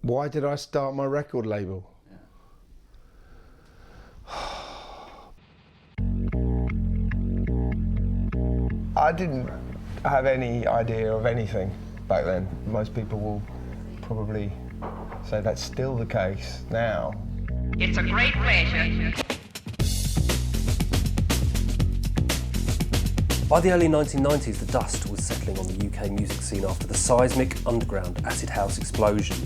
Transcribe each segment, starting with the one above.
Why did I start my record label? I didn't have any idea of anything back then. Most people will probably say that's still the case now. It's a great pleasure. By the early 1990s, the dust was settling on the UK music scene after the seismic underground acid house explosion.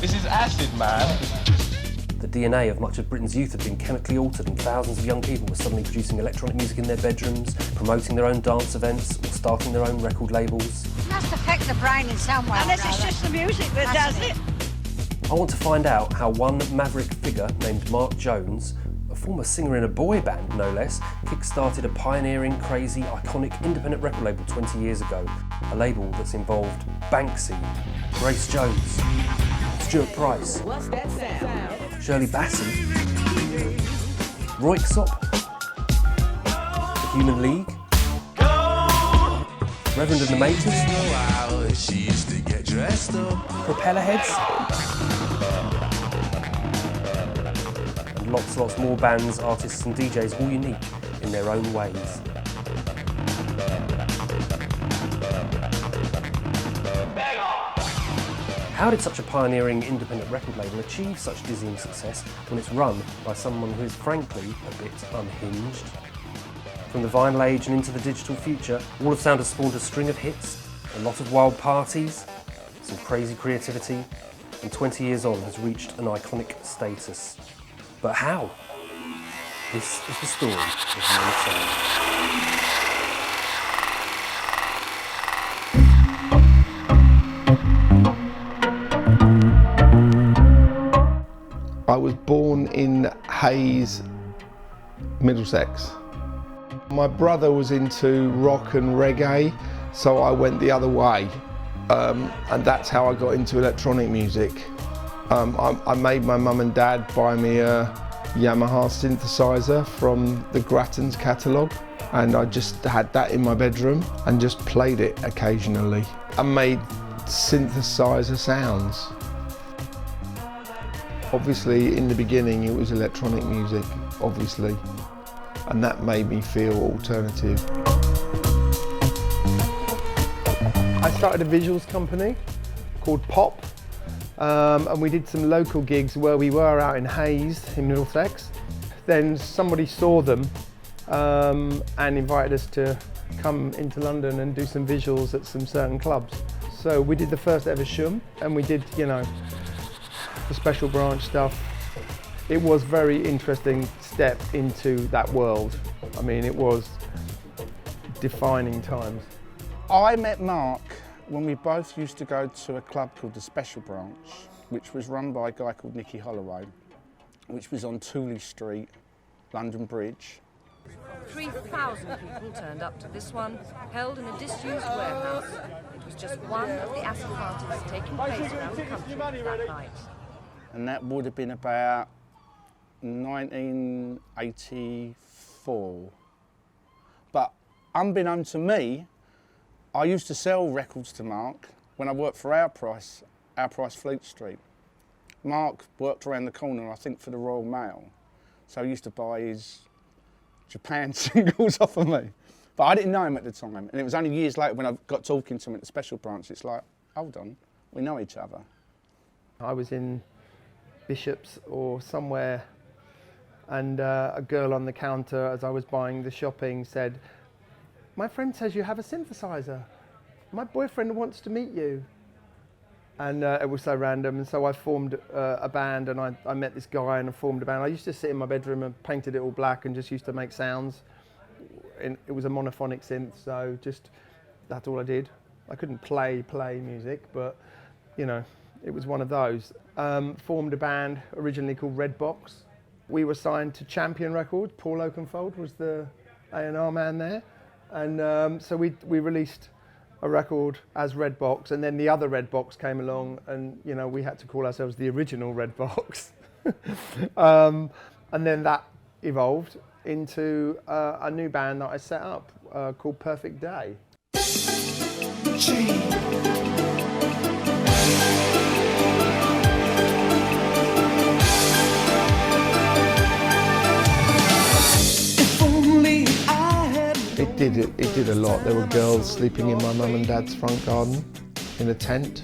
This is acid, man. The DNA of much of Britain's youth had been chemically altered, and thousands of young people were suddenly producing electronic music in their bedrooms, promoting their own dance events, or starting their own record labels. It must affect the brain in some way. Unless it's just the music that does it. I want to find out how one maverick figure named Mark Jones, a former singer in a boy band no less, kick-started a pioneering, crazy, iconic independent record label 20 years ago. A label that's involved Banksy, Grace Jones, Stuart Price, Shirley Bassey, Roy Xop, The Human League, Reverend and the Maters, Propellerheads, and lots more bands, artists and DJs, all unique in their own ways. How did such a pioneering independent record label achieve such dizzying success when it's run by someone who is frankly a bit unhinged? From the vinyl age and into the digital future, Wall of Sound has spawned a string of hits, a lot of wild parties, some crazy creativity, and 20 years on has reached an iconic status. But how? This is the story of Wall of Sound. I was born in Hayes, Middlesex. My brother was into rock and reggae, so I went the other way. And that's how I got into electronic music. I made my mum and dad buy me a Yamaha synthesizer from the Grattan's catalogue, and I just had that in my bedroom and just played it occasionally. I made synthesizer sounds. Obviously, in the beginning, it was electronic music, obviously, and that made me feel alternative. I started a visuals company called Pop, and we did some local gigs where we were out in Hayes, in Middlesex. Then somebody saw them and invited us to come into London and do some visuals at some certain clubs. So we did the first ever Shum, and we did, you know, the Special Branch stuff. It was a very interesting step into that world. I mean, it was defining times. I met Mark when we both used to go to a club called the Special Branch, which was run by a guy called Nicky Holloway, which was on Tooley Street, London Bridge. 3,000 people turned up to this one, held in a disused warehouse. It was just one of the acid parties taking place around the country that night. And that would have been about 1984. But unbeknown to me, I used to sell records to Mark when I worked for Our Price Fleet Street. Mark worked around the corner, I think, for the Royal Mail. So he used to buy his Japan singles off of me. But I didn't know him at the time. And it was only years later when I got talking to him at the Special Branch, it's like, hold on, we know each other. I was in Bishop's or somewhere, and a girl on the counter as I was buying the shopping said, "My friend says you have a synthesizer. My boyfriend wants to meet you." And it was so random, and so I formed a band, and I met this guy and I formed a band. I used to sit in my bedroom and painted it all black and just used to make sounds. And it was a monophonic synth, so just that's all I did. I couldn't play music, but you know, it was one of those. Formed a band originally called Red Box. We were signed to Champion Records. Paul Oakenfold was the A&R man there. And so we released a record as Red Box, and then the other Red Box came along, and you know, we had to call ourselves the original Red Box. And then that evolved into a new band that I set up called Perfect Day. did a lot. There were girls sleeping in my mum and dad's front garden in a tent.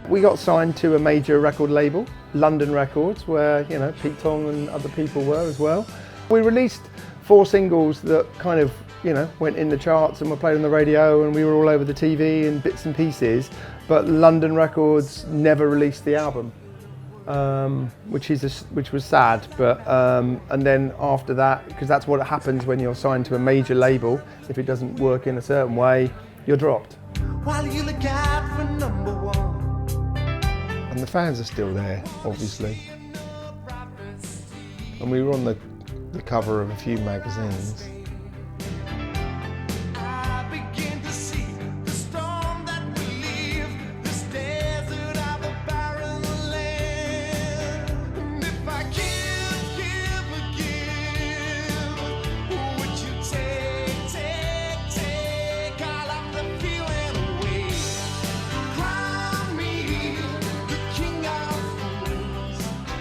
We got signed to a major record label, London Records, where, you know, Pete Tong and other people were as well. We released 4 singles that kind of, you know, went in the charts and were played on the radio, and we were all over the TV and bits and pieces, but London Records never released the album, which was sad. But and then after that, because that's what happens when you're signed to a major label, if it doesn't work in a certain way, you're dropped. While you look out for number 1. And the fans are still there, obviously. And we were on the cover of a few magazines.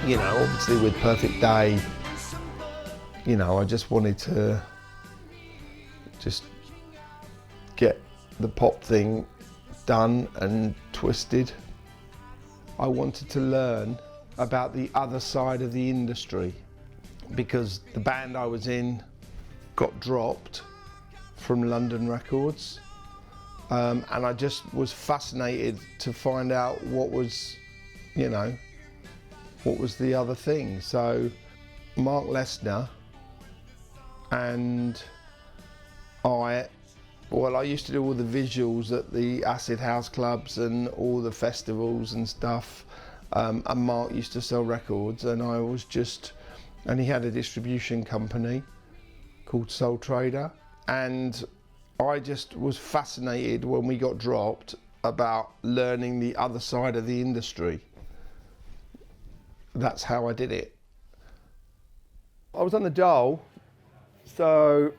You know, obviously with Perfect Day, you know, I just wanted to just get the pop thing done and twisted. I wanted to learn about the other side of the industry, because the band I was in got dropped from London Records, and I just was fascinated to find out what was, you know, what was the other thing. So Mark Lesnar and I used to do all the visuals at the acid house clubs and all the festivals and stuff, and Mark used to sell records, and I was just, and he had a distribution company called Soul Trader, and I just was fascinated when we got dropped about learning the other side of the industry. That's how I did it. I was on the dole, so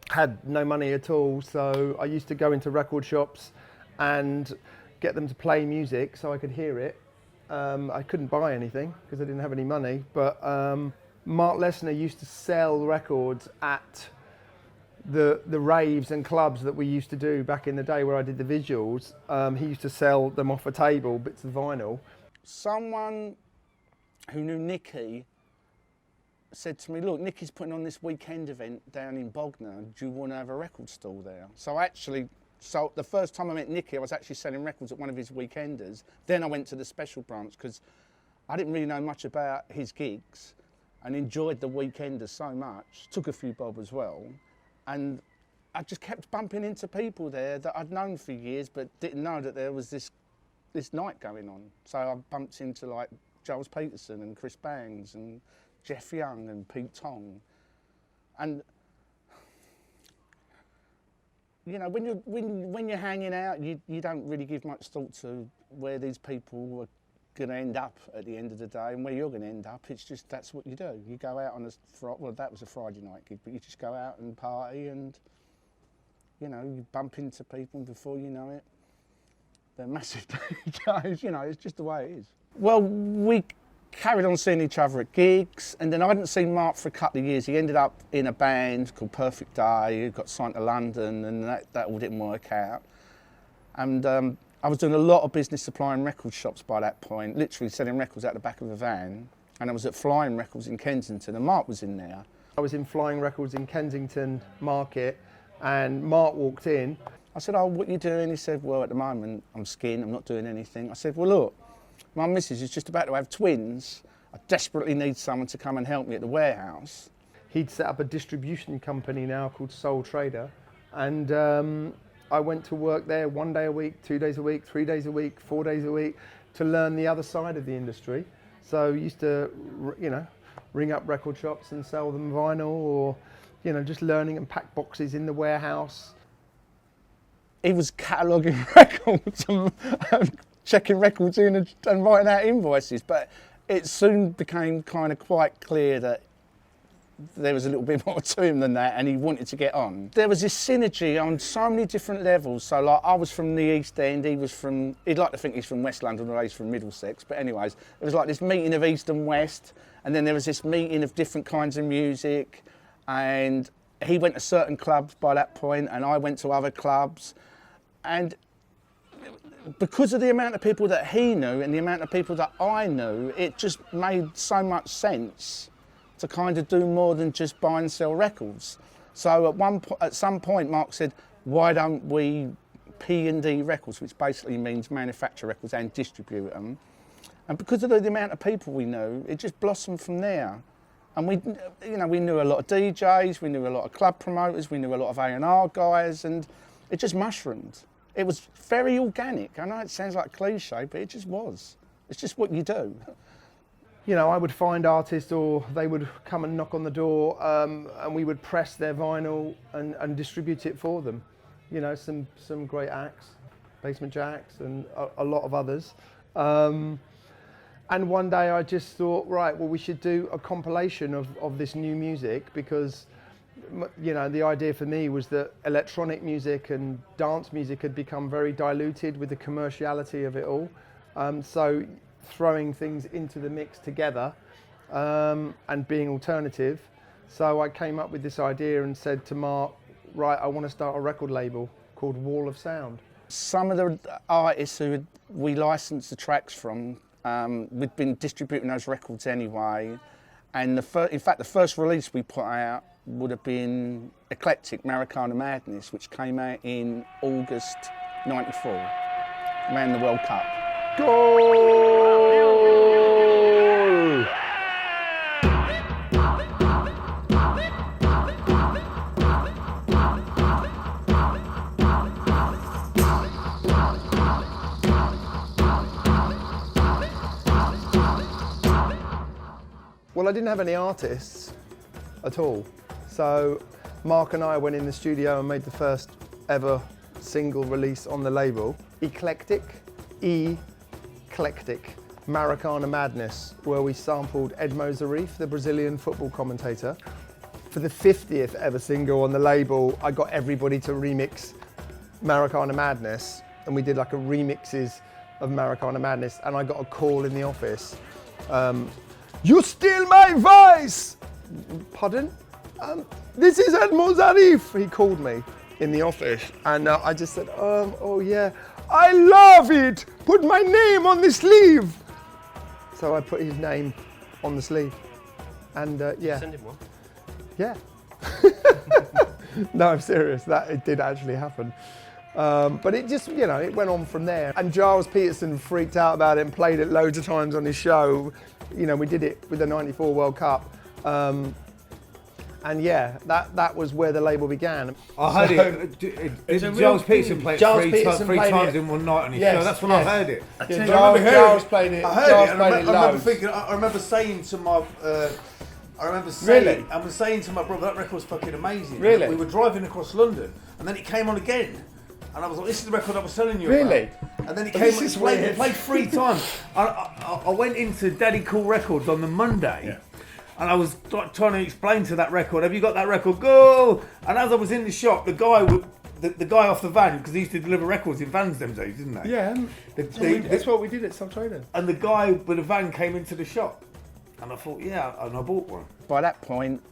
had no money at all, so I used to go into record shops and get them to play music so I could hear it. I couldn't buy anything because I didn't have any money, but Mark Lesnar used to sell records at the raves and clubs that we used to do back in the day where I did the visuals. He used to sell them off a table, bits of vinyl. Someone who knew Nicky said to me, look, Nicky's putting on this weekend event down in Bognor, do you want to have a record stall there? So the first time I met Nicky, I was actually selling records at one of his weekenders. Then I went to the special branch because I didn't really know much about his gigs and enjoyed the weekenders so much. Took a few bob as well. And I just kept bumping into people there that I'd known for years but didn't know that there was this night going on. So I bumped into like Giles Peterson and Chris Bangs and Jeff Young and Pete Tong. And you know, when you're hanging out, you don't really give much thought to where these people are going to end up at the end of the day and where you're going to end up. It's just, that's what you do. You go out on well, that was a Friday night gig, but you just go out and party, and you know, you bump into people, and before you know it, they're massive DJs. You know, it's just the way it is. Well, we carried on seeing each other at gigs, and then I hadn't seen Mark for a couple of years. He ended up in a band called Perfect Day. He got signed to London, and that all didn't work out. And I was doing a lot of business supplying record shops by that point, literally selling records out the back of a van. And I was at Flying Records in Kensington, and Mark was in there. I was in Flying Records in Kensington Market, and Mark walked in. I said, oh, what are you doing? He said, well, at the moment, I'm skiing, I'm not doing anything. I said, well, look, my missus is just about to have twins. I desperately need someone to come and help me at the warehouse. He'd set up a distribution company now called Soul Trader, and I went to work there 1 day a week, 2 days a week, 3 days a week, 4 days a week to learn the other side of the industry. So I used to, you know, ring up record shops and sell them vinyl, or, you know, just learning and pack boxes in the warehouse. He was cataloguing records checking records in and writing out invoices. But it soon became kind of quite clear that there was a little bit more to him than that, and he wanted to get on. There was this synergy on so many different levels. So like, I was from the East End, he'd like to think he's from West London, or he's from Middlesex, but anyways, it was like this meeting of East and West, and then there was this meeting of different kinds of music, and he went to certain clubs by that point, and I went to other clubs, and because of the amount of people that he knew and the amount of people that I knew, it just made so much sense to kind of do more than just buy and sell records. So at some point, Mark said, why don't we P&D records, which basically means manufacture records and distribute them. And because of the amount of people we knew, it just blossomed from there. And we knew a lot of DJs, we knew a lot of club promoters, we knew a lot of A&R guys, and it just mushroomed. It was very organic. I know it sounds like a cliche, but it just was. It's just what you do. You know, I would find artists, or they would come and knock on the door, and we would press their vinyl and distribute it for them. You know, some great acts, Basement Jaxx and a lot of others. And one day I just thought, right, well, we should do a compilation of this new music, because, you know, the idea for me was that electronic music and dance music had become very diluted with the commerciality of it all. So throwing things into the mix together and being alternative. So I came up with this idea and said to Mark, right, I want to start a record label called Wall of Sound. Some of the artists who we licensed the tracks from, we'd been distributing those records anyway. And in fact, the first release we put out would have been Eclectic Maracana Madness, which came out in August '94, around the World Cup. Goal! Well, I didn't have any artists at all. So Mark and I went in the studio and made the first ever single release on the label. Eclectic Maracana Madness, where we sampled Edmo Zarif, the Brazilian football commentator. For the 50th ever single on the label, I got everybody to remix Maracana Madness, and we did like a remixes of Maracana Madness, and I got a call in the office. You steal my voice! Pardon? This is Edmo Zarif, he called me in the office, and I just said, oh yeah, I love it! Put my name on the sleeve! So I put his name on the sleeve, and yeah. Send him one. Yeah. No, I'm serious, it did actually happen. But it just, you know, it went on from there. And Giles Peterson freaked out about it and played it loads of times on his show. You know, we did it with the '94 World Cup. And yeah, that was where the label began. I heard it. Giles Peterson played it three times in one night on his show. That's when I heard it. Giles played it. I heard it. I remember saying to my. I was saying to my brother, that record was fucking amazing. Really? We were driving across London, and then it came on again. And I was like, this is the record I was telling you Really? about. And then it came on, it played 3 times. I went into Daddy Cool Records on the Monday, and I was trying to explain to that record, have you got that record? Go! And as I was in the shop, the guy off the van, because he used to deliver records in vans them days, didn't they? Yeah, that's what we did at Sub Trading. And the guy with the van came into the shop. And I thought, yeah, and I bought one. By that point,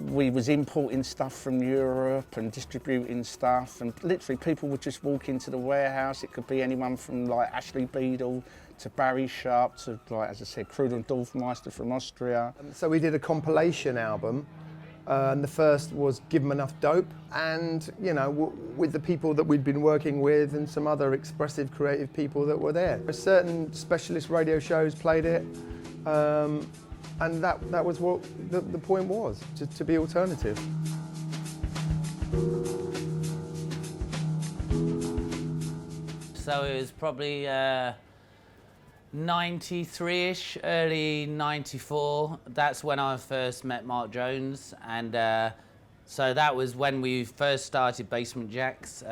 we was importing stuff from Europe and distributing stuff, and literally people would just walk into the warehouse. It could be anyone from like Ashley Beadle to Barry Sharp to, like, as I said, Kruder and Dorfmeister from Austria. So we did a compilation album, and the first was Give 'Em Enough Dope, and, you know, with the people that we'd been working with and some other expressive, creative people that were there. Certain specialist radio shows played it. And that was what the point was, to be alternative. So it was probably 93-ish, early 94. That's when I first met Mark Jones, and so that was when we first started Basement Jaxx.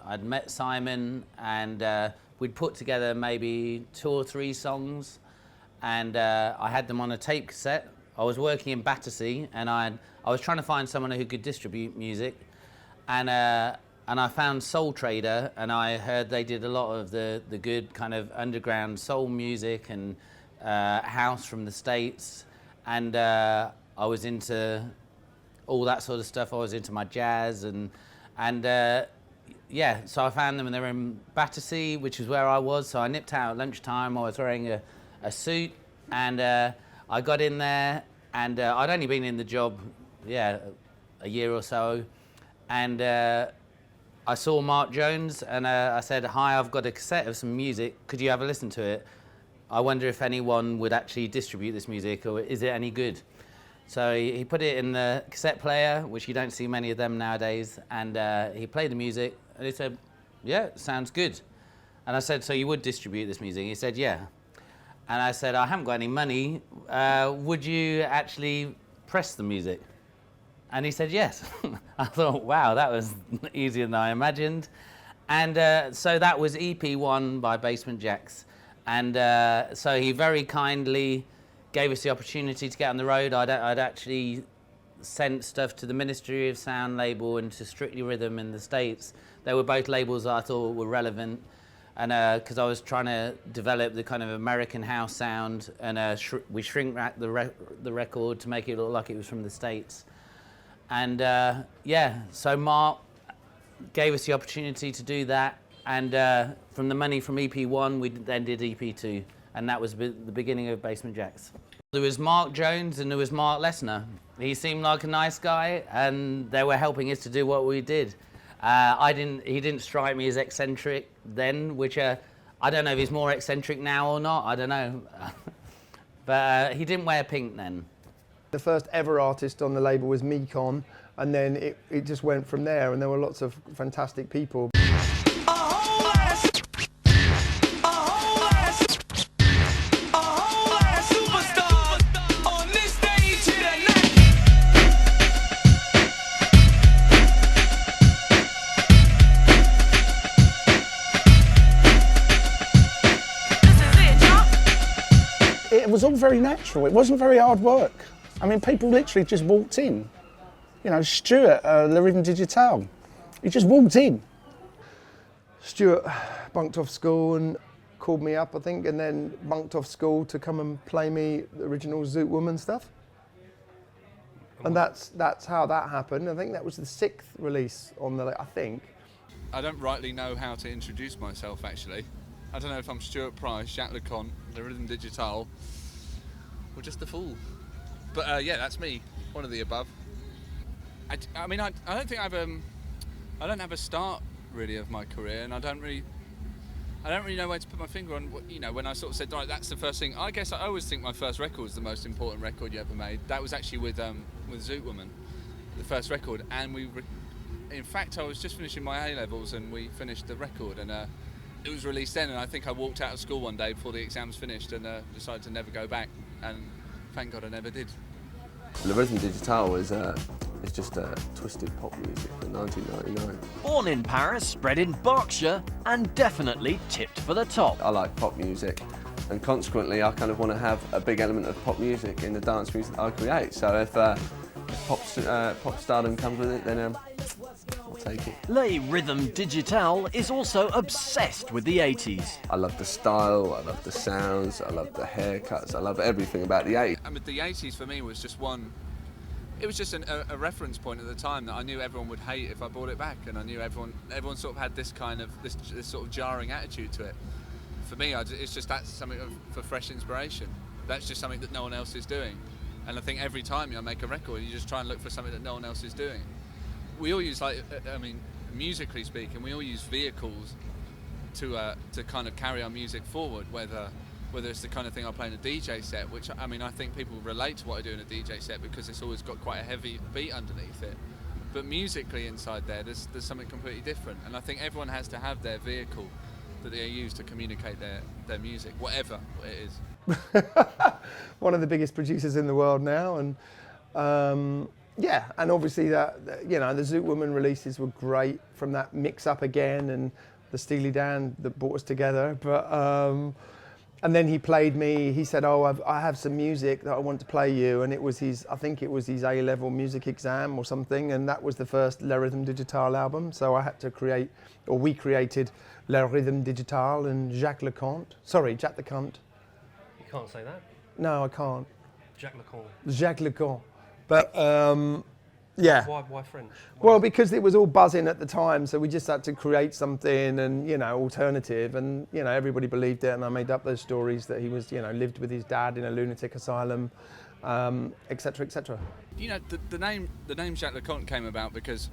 I'd met Simon, and we'd put together maybe 2 or 3 songs, and I had them on a tape cassette. I was working in Battersea, and I was trying to find someone who could distribute music, and I found Soul Trader, and I heard they did a lot of the good kind of underground soul music and house from the States, and I was into all that sort of stuff. I was into my jazz, and yeah, so I found them, and they were in Battersea, which is where I was. So I nipped out at lunchtime. I was wearing a suit, and I got in there, and I'd only been in the job, a year or so, and I saw Mark Jones, and I said, "Hi, I've got a cassette of some music. Could you have a listen to it? I wonder if anyone would actually distribute this music, or is it any good?" So he put it in the cassette player, which you don't see many of them nowadays, and he played the music, and he said, "Yeah, sounds good." And I said, "So you would distribute this music?" He said, "Yeah." And I said, "I haven't got any money. Would you actually press the music?" And he said, "Yes." I thought, wow, that was easier than I imagined. And so that was EP1 by Basement Jaxx. And so he very kindly gave us the opportunity to get on the road. I'd actually sent stuff to the Ministry of Sound label and to Strictly Rhythm in the States. They were both labels that I thought were relevant, and because I was trying to develop the kind of American house sound, and we shrink wrapped the record to make it look like it was from the States. And so Mark gave us the opportunity to do that, and from the money from EP1, we then did EP2, and that was the beginning of Basement Jaxx. There was Mark Jones and there was Mark Lesnar. He seemed like a nice guy, and they were helping us to do what we did. He didn't strike me as eccentric then, which I don't know if he's more eccentric now or not, I don't know. But he didn't wear pink then. The first ever artist on the label was Mekon, and then it just went from there, and there were lots of fantastic people. It was all very natural. It wasn't very hard work. I mean, people literally just walked in. You know, Stuart, Le Rhythm Digital, he just walked in. Stuart bunked off school and called me up, I think, and then bunked off school to come and play me the original Zoot Woman stuff. And that's how that happened. I think that was the 6th release on the, I think. I don't rightly know how to introduce myself, actually. I don't know if I'm Stuart Price, Jacques Lecon, Le Rhythm Digital, or just a fool. But yeah, that's me, one of the above. I mean, I don't think I don't have a start really of my career, and I don't really know where to put my finger on. You know, when I sort of said, right, that's the first thing. I guess I always think my first record was the most important record you ever made. That was actually with Zoot Woman, the first record, and in fact, I was just finishing my A-levels, and we finished the record, and it was released then. And I think I walked out of school one day before the exams finished, and decided to never go back, and thank God I never did. Le Rhythm Digital is just twisted pop music from 1999. Born in Paris, bred in Berkshire, and definitely tipped for the top. I like pop music, and consequently I kind of want to have a big element of pop music in the dance music I create. So if pop stardom comes with it, then I'll take it. Le Rhythm Digital is also obsessed with the 80s. I love the style, I love the sounds, I love the haircuts, I love everything about the 80s. I mean, the 80s for me was just it was just a reference point at the time that I knew everyone would hate if I brought it back, and I knew everyone sort of had this kind of this sort of jarring attitude to it. For me, it's just that's something for fresh inspiration. That's just something that no one else is doing, and I think every time I make a record, you just try and look for something that no one else is doing. We all use, like, I mean, musically speaking, we all use vehicles to kind of carry our music forward, whether it's the kind of thing I play in a DJ set, which, I mean, I think people relate to what I do in a DJ set because it's always got quite a heavy beat underneath it. But musically inside there's something completely different, and I think everyone has to have their vehicle that they use to communicate their music, whatever it is. One of the biggest producers in the world now, and yeah, and obviously that, you know, the Zoot Woman releases were great from that mix up again, and the Steely Dan that brought us together. But and then he played me. He said, "Oh, I have some music that I want to play you," and it was his. I think it was his A-level music exam or something, and that was the first Le Rhythm Digital album. So I had to create, or we created, Le Rhythm Digital and Jacques Leconte. Sorry, Jack the Cunt. You can't say that. No, I can't. Jacques Leconte. Jacques Leconte. But yeah. Why French? Well, because it was all buzzing at the time, so we just had to create something and, you know, alternative, and, you know, everybody believed it, and I made up those stories that he was, you know, lived with his dad in a lunatic asylum, etc., etc. You know, the name Jacques Leconte came about because,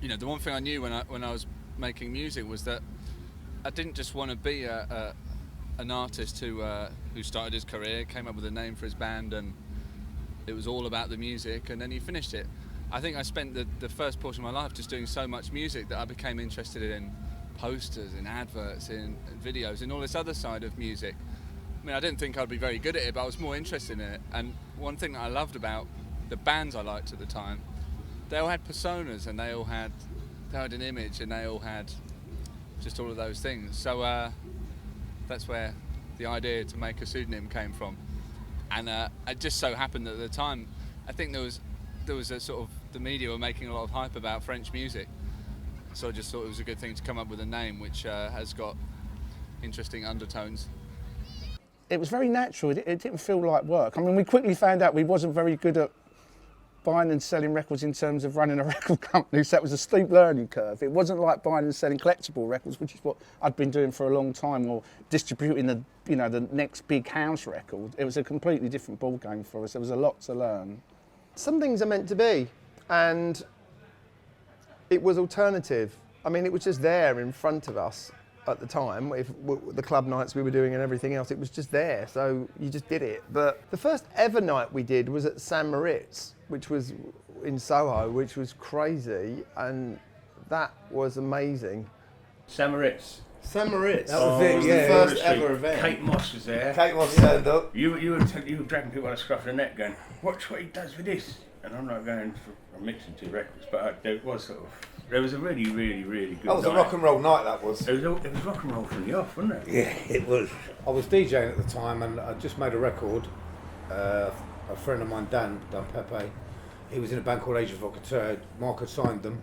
you know, the one thing I knew when I was making music was that I didn't just want to be an artist who started his career, came up with a name for his band, and it was all about the music, and then he finished it. I think I spent the first portion of my life just doing so much music that I became interested in posters, in adverts, in videos, in all this other side of music. I mean, I didn't think I'd be very good at it, but I was more interested in it. And one thing that I loved about the bands I liked at the time, they all had personas, and they all had an image, and they all had just all of those things. So that's where the idea to make a pseudonym came from. And it just so happened that at the time, I think there was a sort of, the media were making a lot of hype about French music. So I just thought it was a good thing to come up with a name which has got interesting undertones. It was very natural. It didn't feel like work. I mean, we quickly found out we wasn't very good at buying and selling records in terms of running a record company, so that was a steep learning curve. It wasn't like buying and selling collectible records, which is what I'd been doing for a long time, or distributing the next big house record. It was a completely different ball game for us. There was a lot to learn. Some things are meant to be, and it was alternative. I mean, it was just there in front of us at the time. The club nights we were doing and everything else, it was just there, so you just did it. But the first ever night we did was at San Moritz, which was in Soho, which was crazy, and that was amazing. San Moritz. San Moritz. That was it, the first ever event. Kate Moss was there. Kate Moss turned up. You were dragging people on the scruff of the neck going, watch what he does with this. And I'm not going for mixing two records, but there was a really, really, really good That was night. a rock and roll night, that was. It was rock and roll from the off, wasn't it? Yeah, it was. I was DJing at the time, and I just made a record. A friend of mine, Dan Pepe, he was in a band called Age of Vocateur. Mark had signed them.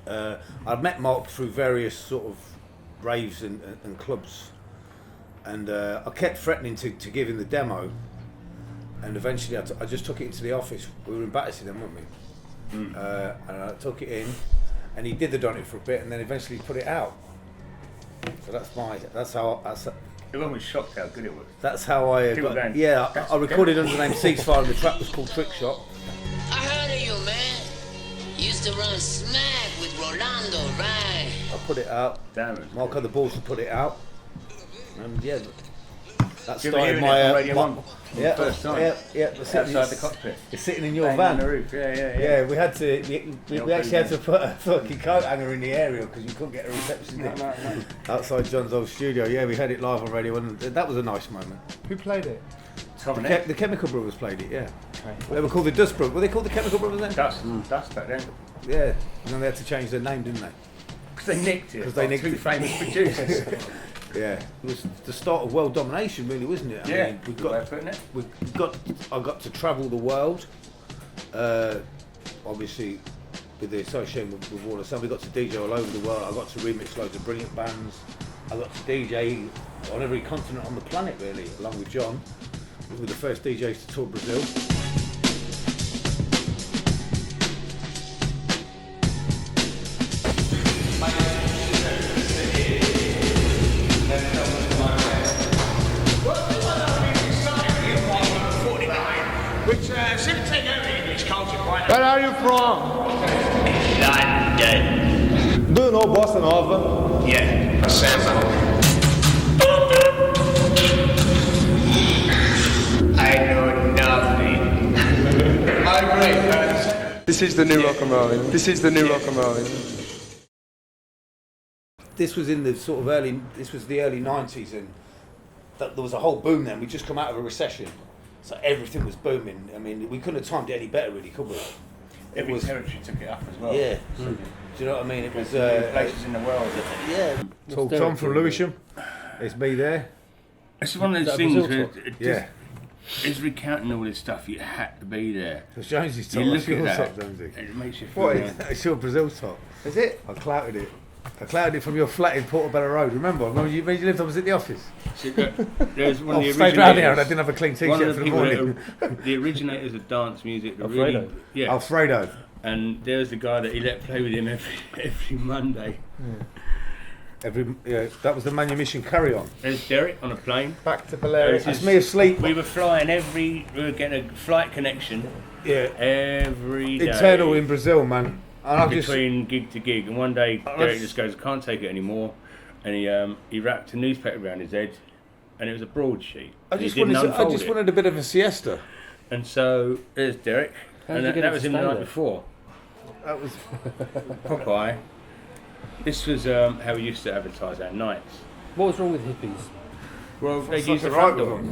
I'd met Mark through various sort of raves and clubs, and I kept threatening to give him the demo, and eventually I just took it into the office. We were in Battersea then, weren't we? And I took it in, and he did the donut for a bit, and then eventually put it out. So that's how. Everyone was shocked how good it was. That's how I People got. going, Yeah, "That's I recorded good." under the name Ceasefire, and the track was called Trick Shot. I heard of you, man. Used to run smack with Rolando, right? I put it out. Damn it. Mark had the balls to put it out, and yeah, that Do you ever started hear my. it on Radio 1 yeah, first time? yeah. Outside the cockpit. It's sitting in your Bang van. on the roof. Yeah. Yeah, we had to. We actually had to put a fucking coat hanger in the area because you couldn't get a receptionist No. outside John's old studio. Yeah, we had it live on Radio 1. And that was a nice moment. Who played it? The Chemical Brothers played it. Yeah, they were called the Dust Brothers. Were they called the Chemical Brothers then? Dust back then. Yeah, and then they had to change their name, didn't they? Because they nicked it. Because they nicked two it. famous producers. Yeah, it was the start of world domination, really, wasn't it? I mean, I got to travel the world. Obviously, with the association with Warner Sound, we got to DJ all over the world. I got to remix loads of brilliant bands. I got to DJ on every continent on the planet, really, along with John. We were the first DJs to tour Brazil. Where are you from? London. Do you know Bossa Nova? Yeah, a sample. I know nothing. I agree. This is the new rock and roll. This is the new rock and roll. This was in the sort of this was the early 90s, and there was a whole boom then. We'd just come out of a recession, so everything was booming. I mean, we couldn't have timed it any better, really, could we? every territory took it up as well. Yeah. Do you know what I mean? It was places in the world. Yeah. Tall Tom from Lewisham. It's me there. It's one of those Is that a things Brazil where top? it it's recounting all this stuff. You had to be there. It's Jonesy's top. You That's look at your that, top, Jonesy. and it makes you feel. What? It's your Brazil top. Is it? I clouted it. I clouded it from your flat in Portobello Road. Remember you lived opposite the office? See, there's one of the stayed round here and I didn't have a clean one t-shirt of for the people morning. the originators of dance music. Alfredo. Alfredo. And there's the guy that he let play with him every Monday. That was the Manumission Carry On. There's Derek on a plane. Back to Valeria. That's me asleep. We were flying we were getting a flight connection. Every day. Internal in Brazil, man. And between gig to gig, and one day Derek just goes, "I can't take it anymore," and he wrapped a newspaper around his head, and it was a broadsheet. I just wanted a bit of a siesta. And so there's Derek, and that was him the night before. That was Popeye. This was how we used to advertise our nights. What was wrong with hippies? Well, they used the front door.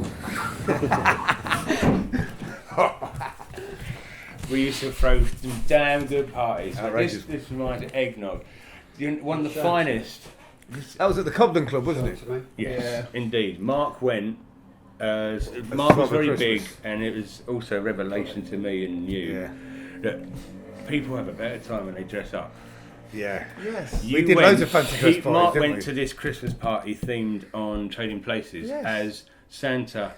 We used to throw some damn good parties. Outrageous. This reminds me of eggnog. One of the finest. That was at the Cobden Club, wasn't it? Yes, indeed. Mark went. Mark was very big, and it was also a revelation to me and you that people have a better time when they dress up. Yeah. Yes. We did loads of fancy dress parties. Mark didn't went we? to this Christmas party themed on Trading Places as Santa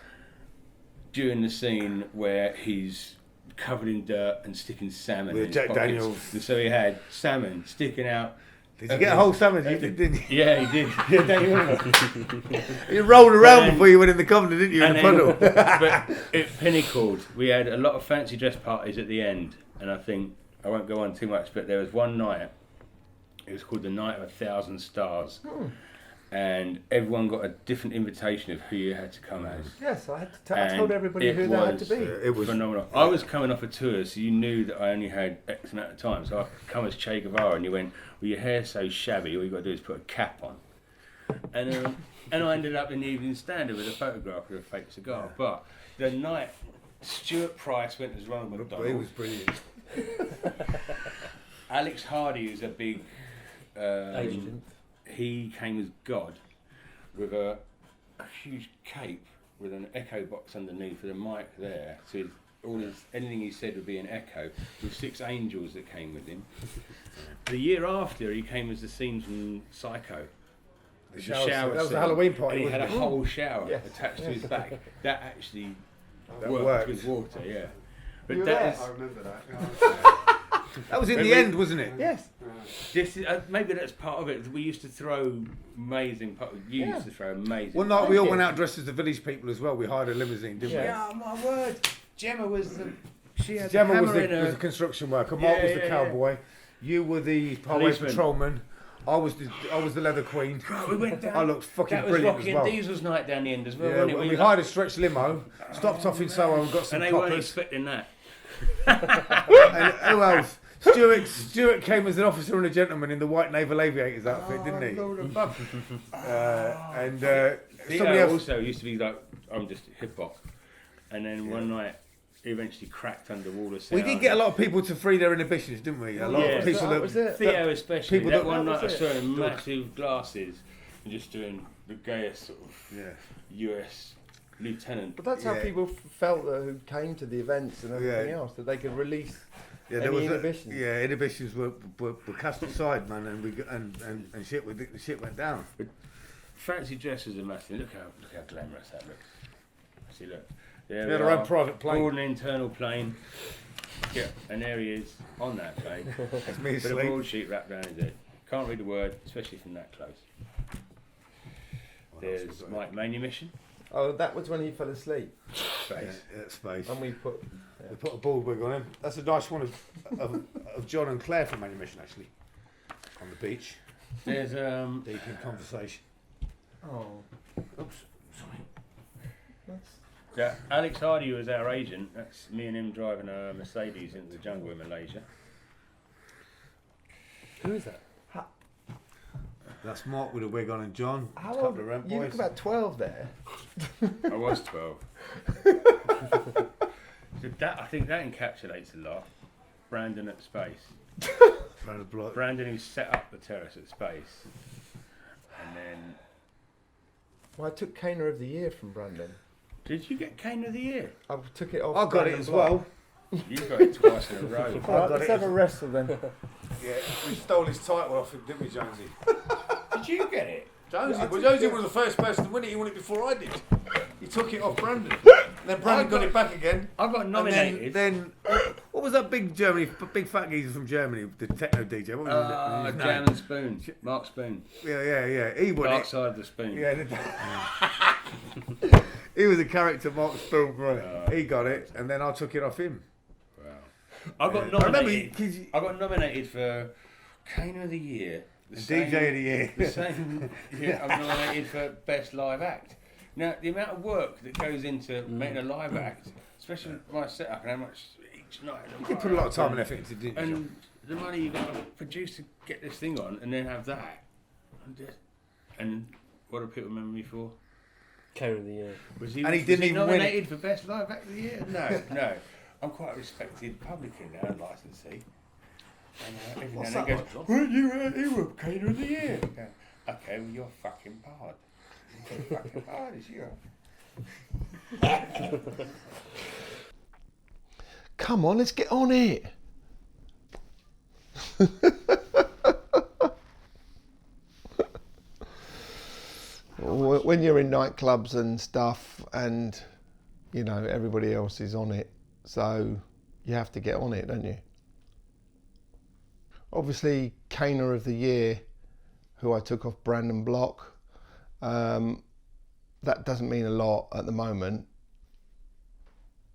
during the scene where he's covered in dirt and sticking salmon With in his Jack pockets. Daniels. And so he had salmon sticking out. Did you get a whole salmon? You did, didn't you? Yeah, he did. Yeah, don't you remember? You rolled around before you went in the Cobden, didn't you? In the puddle. But it pinnacled. We had a lot of fancy dress parties at the end, and I think I won't go on too much, but there was one night. It was called the Night of 1,000 Stars, and everyone got a different invitation of who you had to come as. Yes, I told everybody who they had to be. It was phenomenal. I was coming off a tour, so you knew that I only had X amount of time. So I could come as Che Guevara, and you went, "Well, your hair's so shabby. All you got to do is put a cap on." And I ended up in the Evening Standard with a photograph of a fake cigar. But the night, Stuart Price went as Ronald McDonald. He was brilliant. Alex Hardy, who's a big agent. He came as God with a huge cape with an echo box underneath with a mic there. So anything he said would be an echo with 6 angels that came with him. The year after, he came as the scene from Psycho. The shower that was the Halloween party. And he had a wasn't it? whole shower Yes. attached to his back. That actually That worked worked. with water, yeah. But You were that there? is, I remember that. That was in the end, wasn't it? Yes. This is, maybe that's part of it. We used to throw amazing. You used to throw amazing. One night we all went out dressed as the village people as well. We hired a limousine, didn't we? Yeah, my word. Gemma was the. She had Gemma the was hammer in her. the construction worker. Mark was the cowboy. You were the highway Policeman. patrolman. I was the leather queen. We went down. I looked fucking that was brilliant Rocky as well. and Diesel's night down the end as well. Yeah, wasn't it? we hired a stretch limo, stopped off in Soho and got some and they weren't coppers. expecting that. And who else? Stuart came as an officer and a gentleman in the white naval aviators outfit, didn't he? Somebody else also used to be like, I'm just hip hop, and then one night he eventually cracked under all the sound. We did get a lot of people to free their inhibitions, didn't we? A lot of people that Theo especially. people that that one night I was saw it. him massive glasses and just doing the gayest sort of US lieutenant. But that's how people felt who came to the events and everything else, that they could release any inhibitions. Inhibitions were cast aside, man, and shit went down. But fancy dresses are massive. Look how glamorous that looks. See, look. There They had we their own are. private plane. All an internal plane. Yeah, and there he is on that plane. That's me with a asleep. broadsheet wrapped around his head. Can't read a word, especially from that close. There's Mike Manumission. Oh, that was when he fell asleep. Space. Yeah, space. And we put a bald wig on him. That's a nice one of John and Claire from Manumission, actually, on the beach. There's deep in conversation. Oh, oops, sorry. Yeah, Alex Hardy was our agent. That's me and him driving a Mercedes into the jungle in Malaysia. Who is that? That's Mark with a wig on and John. How couple old? of rent You boys. look about 12 there. I was 12. So I think that encapsulates a lot. Brandon at Space. Brandon Block. Brandon who set up the terrace at Space. And then... Well, I took Caner of the Year from Brandon. Did you get Caner of the Year? I took it off. I got it as well. You got it twice in a row. Right, let's have a wrestle then. Yeah, we stole his title off him, didn't we, Jonesy? Did you get it? Jonesy was the first person to win it. He won it before I did. He took it off Brandon. Then Brandon got it back again. I got nominated. Then what was that big big fat geezer from Germany, the techno DJ? What was his name? Jam and Spoon. Mark Spoon. Yeah. He won Dark it. Side of the Spoon. Yeah. He was a character, Mark Spoon, right? He got it, and then I took it off him. Wow. I got nominated for Caner of the Year. DJ of the Year. The same year I'm nominated for Best Live Act. Now, the amount of work that goes into making a live act, especially my setup and how much each night. You did put a lot of time and effort into it, didn't you? And the money you got to produce to get this thing on and then have that. And what do people remember me for? Caner of the Year. Was he didn't even nominated for Best Live Act of the Year? No. I'm quite a respected publican now and licensee. And every now and then goes, well, you were Caner of the Year. Okay, well, you're fucking hard. You're fucking hard as you are. Come on, let's get on it. When you're in nightclubs and stuff, and you know everybody else is on it, so you have to get on it, don't you? Obviously, Caner of the Year, who I took off Brandon Block, that doesn't mean a lot at the moment.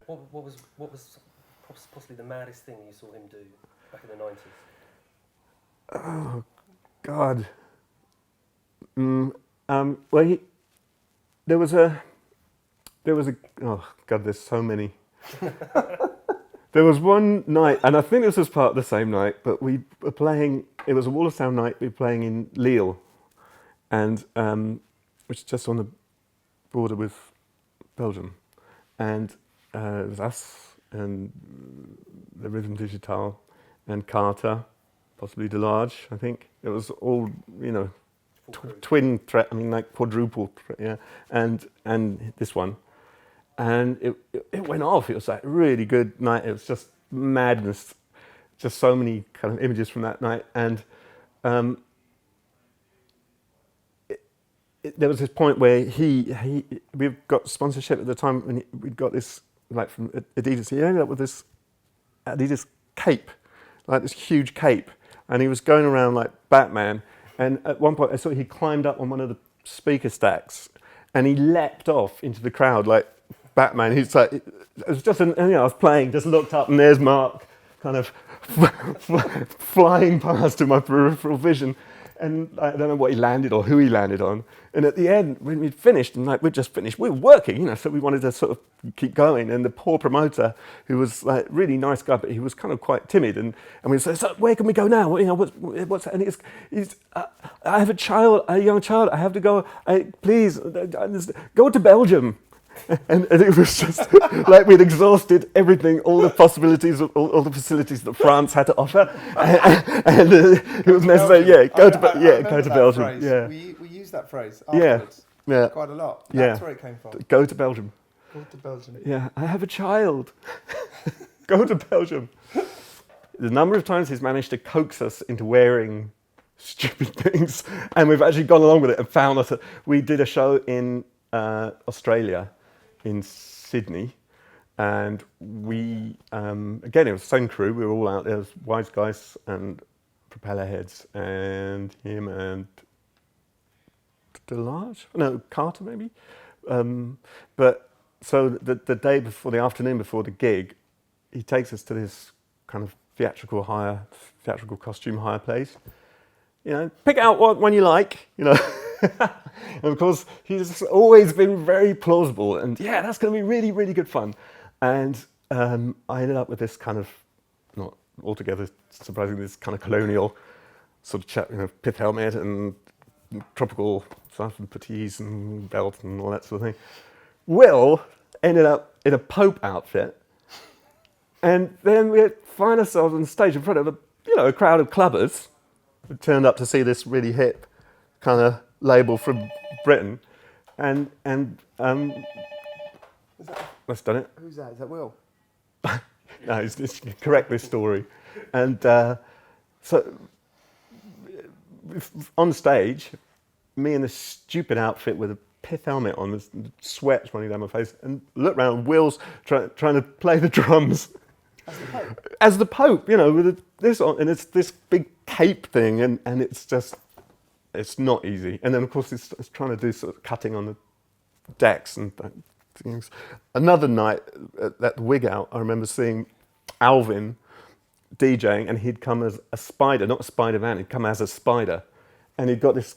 What was possibly the maddest thing you saw him do back in the 90s? Oh, God. Well, there was a, oh God, there's so many. There was one night, and I think this was part of the same night, but we were playing, it was a Wall of Sound night, we were playing in Lille, and which is just on the border with Belgium. And it was us and the Rhythm Digital and Carter, possibly Delarge, I think. It was all, you know, twin threat, I mean like quadruple threat, yeah, and this one. And it went off. It was like a really good night. It was just madness, just so many kind of images from that night. And there was this point where we've got sponsorship at the time, and we'd got this like from Adidas. He ended up with this Adidas cape, like this huge cape, and he was going around like Batman. And at one point, I saw he climbed up on one of the speaker stacks, and he leapt off into the crowd like Batman. He's like, it was just, I was playing, just looked up, and there's Mark, kind of flying past in my peripheral vision, and I don't know what he landed or who he landed on. And at the end, when we'd finished, and like we'd just finished, we were working, you know, so we wanted to sort of keep going. And the poor promoter, who was like really nice guy, but he was kind of quite timid, and we said, so where can we go now? You know, what's that? And he's I have a young child. I have to go. Please go to Belgium. And it was just like we'd exhausted everything, all the possibilities, all the facilities that France had to offer, and it was necessary. Yeah, go to Belgium. Phrase. Yeah, we used that phrase afterwards. Yeah, quite a lot. That's where it came from. Go to Belgium. Go to Belgium. Yeah, I have a child. Go to Belgium. The number of times he's managed to coax us into wearing stupid things, and we've actually gone along with it and found us. We did a show in Australia. In Sydney, and we again it was the same crew. We were all out there. It was Wise Guys and Propeller Heads and him and Delarge, no, Carter maybe. But so the day before, the afternoon before the gig, he takes us to this kind of theatrical costume hire place. You know, pick out one you like. You know. And of course, he's always been very plausible, and yeah, that's going to be really, really good fun. And I ended up with this kind of, not altogether surprisingly, this kind of colonial sort of chap, you know, pith helmet and tropical stuff and puttees and belt and all that sort of thing. Will ended up in a Pope outfit And then we find ourselves on stage in front of a crowd of clubbers who turned up to see this really hip kind of label from Britain. And that's done it. Who's that? Is that Will? No, it's correct this story. And so on stage, me in this stupid outfit with a pith helmet on, with sweat's running down my face, and look round, Will's trying to play the drums. As the Pope? As the Pope, with this on, and it's this big cape thing, and it's not easy. And then, of course, it's trying to do sort of cutting on the decks and things. Another night at the Wig Out, I remember seeing Alvin DJing, and he'd come as a spider, not a Spider-Man, he'd come as a spider. And he'd got this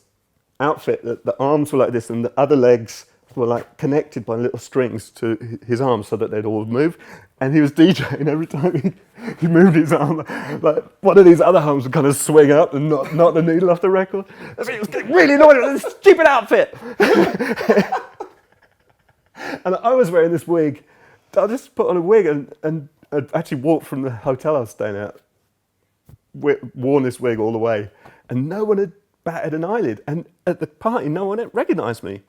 outfit that the arms were like this and the other legs were like connected by little strings to his arms so that they'd all move. And he was DJing every time he moved his arm, like one of these other arms would kind of swing up and knock the needle off the record. So he was getting really annoyed with this stupid outfit. And I was wearing this wig. I just put on a wig and I'd actually walked from the hotel I was staying at, worn this wig all the way, and no one had batted an eyelid. And at the party, no one had recognised me.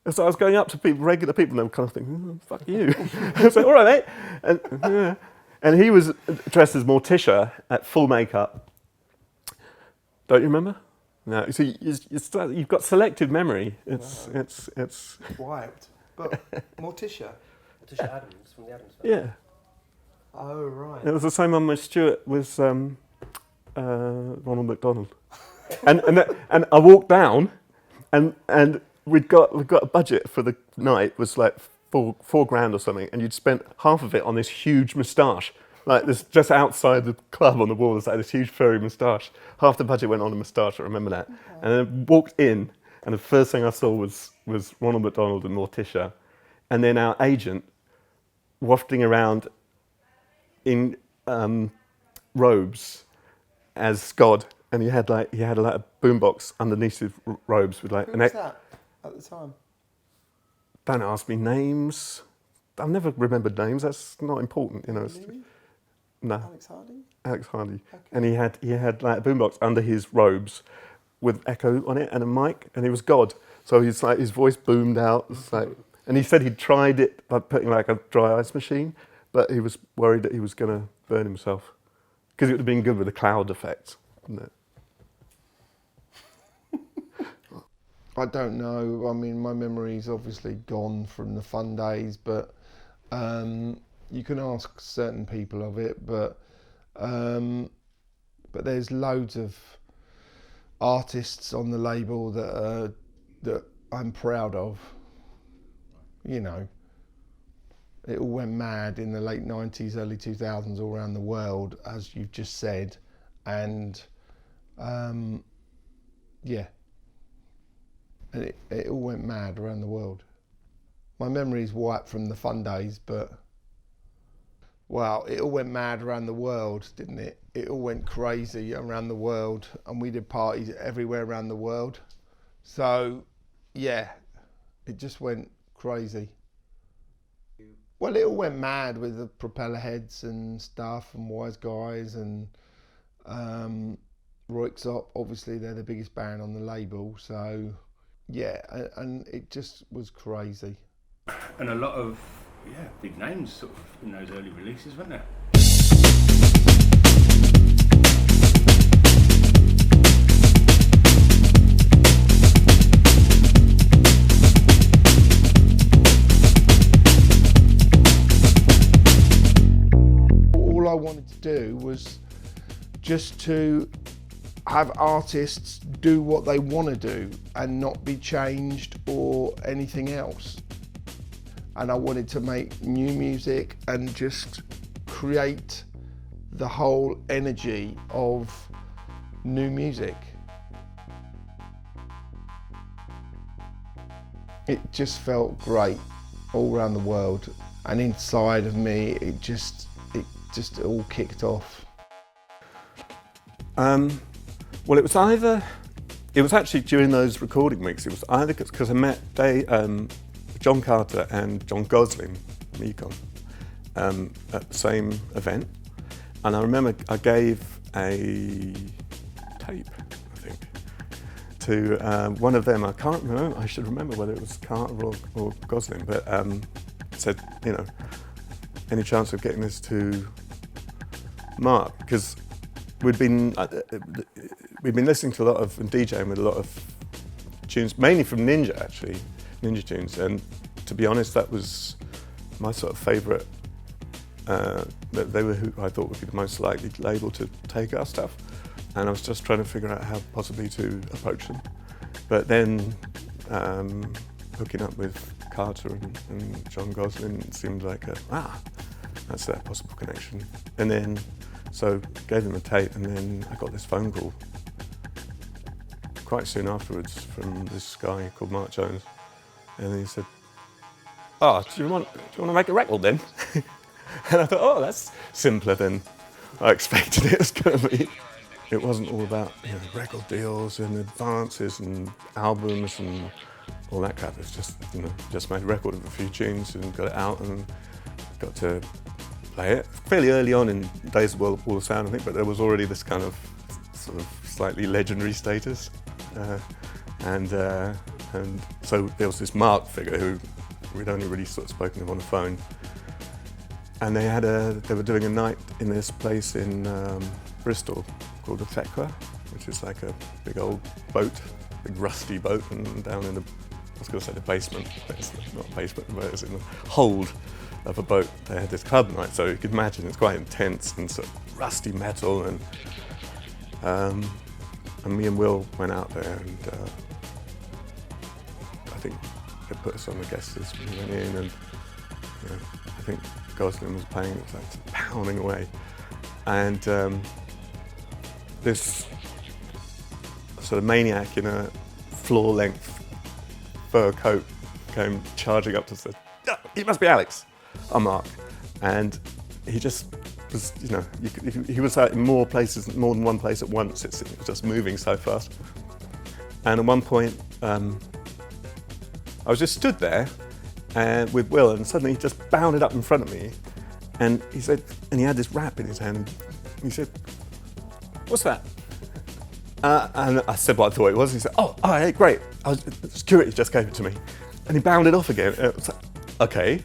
And so I was going up to regular people, and they were kind of thinking, fuck you. I was like, all right, mate. And he was dressed as Morticia at full makeup. Don't you remember? No. So you've got selective memory. It's wiped. But Morticia. Morticia Adams from the Addams Family. Yeah. Oh, right. It was the same one with Stuart, was Ronald McDonald. and I walked down, and we'd got a budget for the night, was like $4,000 or something, and you'd spent half of it on this huge moustache, like this just outside the club on the wall. There's like this huge furry moustache. Half the budget went on a moustache. I remember that. Okay. And then walked in, and the first thing I saw was Ronald McDonald and Morticia, and then our agent wafting around in robes as God, and he had like a boombox underneath his robes with like. Who was that at the time? Don't ask me names. I've never remembered names. That's not important, No. Alex Hardy. Alex Hardy, okay. And he had like a boombox under his robes with echo on it and a mic, and he was God. So he's like his voice boomed out. Like, and he said he'd tried it by putting like a dry ice machine, but he was worried that he was going to burn himself because it would have been good with the cloud effect, wouldn't it? I don't know. I mean, my memory's obviously gone from the fun days, but you can ask certain people of it. But there's loads of artists on the label that I'm proud of. It all went mad in the late 90s, early 2000s all around the world, as you've just said, and yeah. And it all went mad around the world. My memory's wiped from the fun days, but wow, it all went mad around the world, didn't it? It all went crazy around the world, and we did parties everywhere around the world. So, yeah, it just went crazy. Well, it all went mad with the propeller heads and stuff, and Wise Guys, and Roixop. Obviously, they're the biggest band on the label, so. Yeah, and it just was crazy. And a lot of, big names sort of in those early releases, weren't there? All I wanted to do was just to have artists do what they want to do and not be changed or anything else. And I wanted to make new music and just create the whole energy of new music. It just felt great all around the world, and inside of me it just all kicked off. Well, it was actually during those recording weeks, it was either because I met John Carter and John Gosling from Econ, at the same event, and I remember I gave a tape, I think, to one of them. I can't remember. I should remember whether it was Carter or Gosling, but said, you know, any chance of getting this to Mark, because we'd been listening to a lot of and DJing with a lot of tunes, mainly from Ninja actually, Ninja tunes, and to be honest, that was my sort of favourite. They were who I thought would be the most likely label to take our stuff, and I was just trying to figure out how possibly to approach them. But then hooking up with Carter and John Gosling seemed like that's a possible connection. And then so gave them a tape, and then I got this phone call quite soon afterwards from this guy called Mark Jones, and he said, "Oh, do you want to make a record then?" And I thought, oh, that's simpler than I expected it was going to be. It wasn't all about, you know, record deals and advances and albums and all that crap. It's just, you know, just made a record of a few tunes and got it out and got to play it fairly early on in Days of Wall of Sound, I think, but there was already this kind of sort of slightly legendary status, and so there was this Mark figure who we'd only really sort of spoken to on the phone, and they were doing a night in this place in Bristol called the Thekla, which is like a big old boat, big rusty boat, and down in the, I was going to say the basement, but it's not a basement, but it's in the hold of a boat. They had this club night, so you could imagine it's quite intense and sort of rusty metal, and me and Will went out there, and I think they put us on the guest list when we went in, and you know, I think Gosling was playing, it was like pounding away, and this sort of maniac in a floor-length fur coat came charging up to us and said, "Oh, it must be Alex." I'm Mark, and he just was, you know, he was in more than one place at once. It was just moving so fast. And at one point, I was just stood there with Will, and suddenly he just bounded up in front of me, and he said, and he had this wrap in his hand. He said, "What's that?" And I said what I thought it was. And he said, "Oh, hey, great! Security just gave it to me," and he bounded off again. And it was like, okay.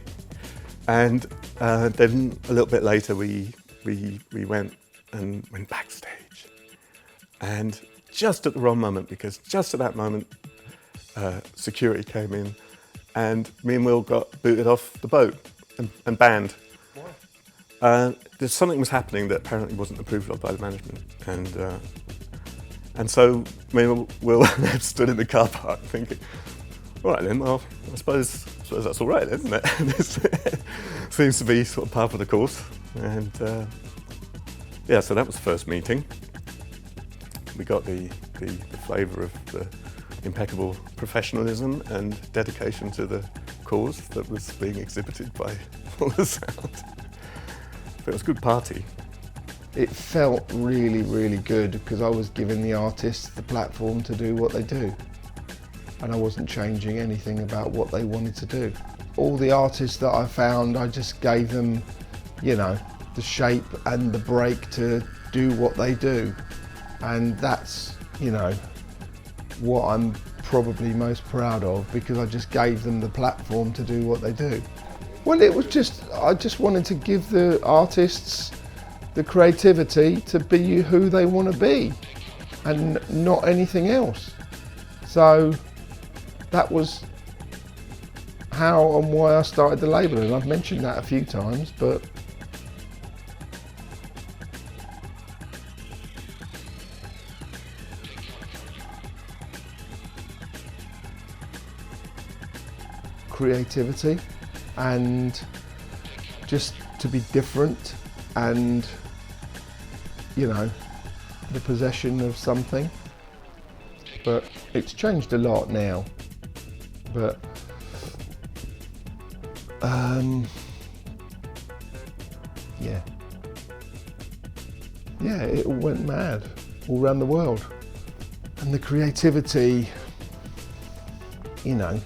And then a little bit later, we went backstage, and just at the wrong moment, because just at that moment, security came in, and me and Will got booted off the boat and banned. Why? There's something was happening that apparently wasn't approved of by the management, and so me and Will stood in the car park thinking, all right then, well, I suppose that's all right, isn't it? This seems to be sort of par for the course. And yeah, so that was the first meeting. We got the flavour of the impeccable professionalism and dedication to the cause that was being exhibited by Wall of Sound. It was a good party. It felt really, really good because I was giving the artists the platform to do what they do. And I wasn't changing anything about what they wanted to do. All the artists that I found, I just gave them, you know, the shape and the break to do what they do. And that's, you know, what I'm probably most proud of, because I just gave them the platform to do what they do. Well, it was just, I just wanted to give the artists the creativity to be who they want to be and not anything else. So that was how and why I started the label, and I've mentioned that a few times, but creativity and just to be different, and you know, the possession of something. But it's changed a lot now. But yeah, it all went mad all around the world. And the creativity, you know,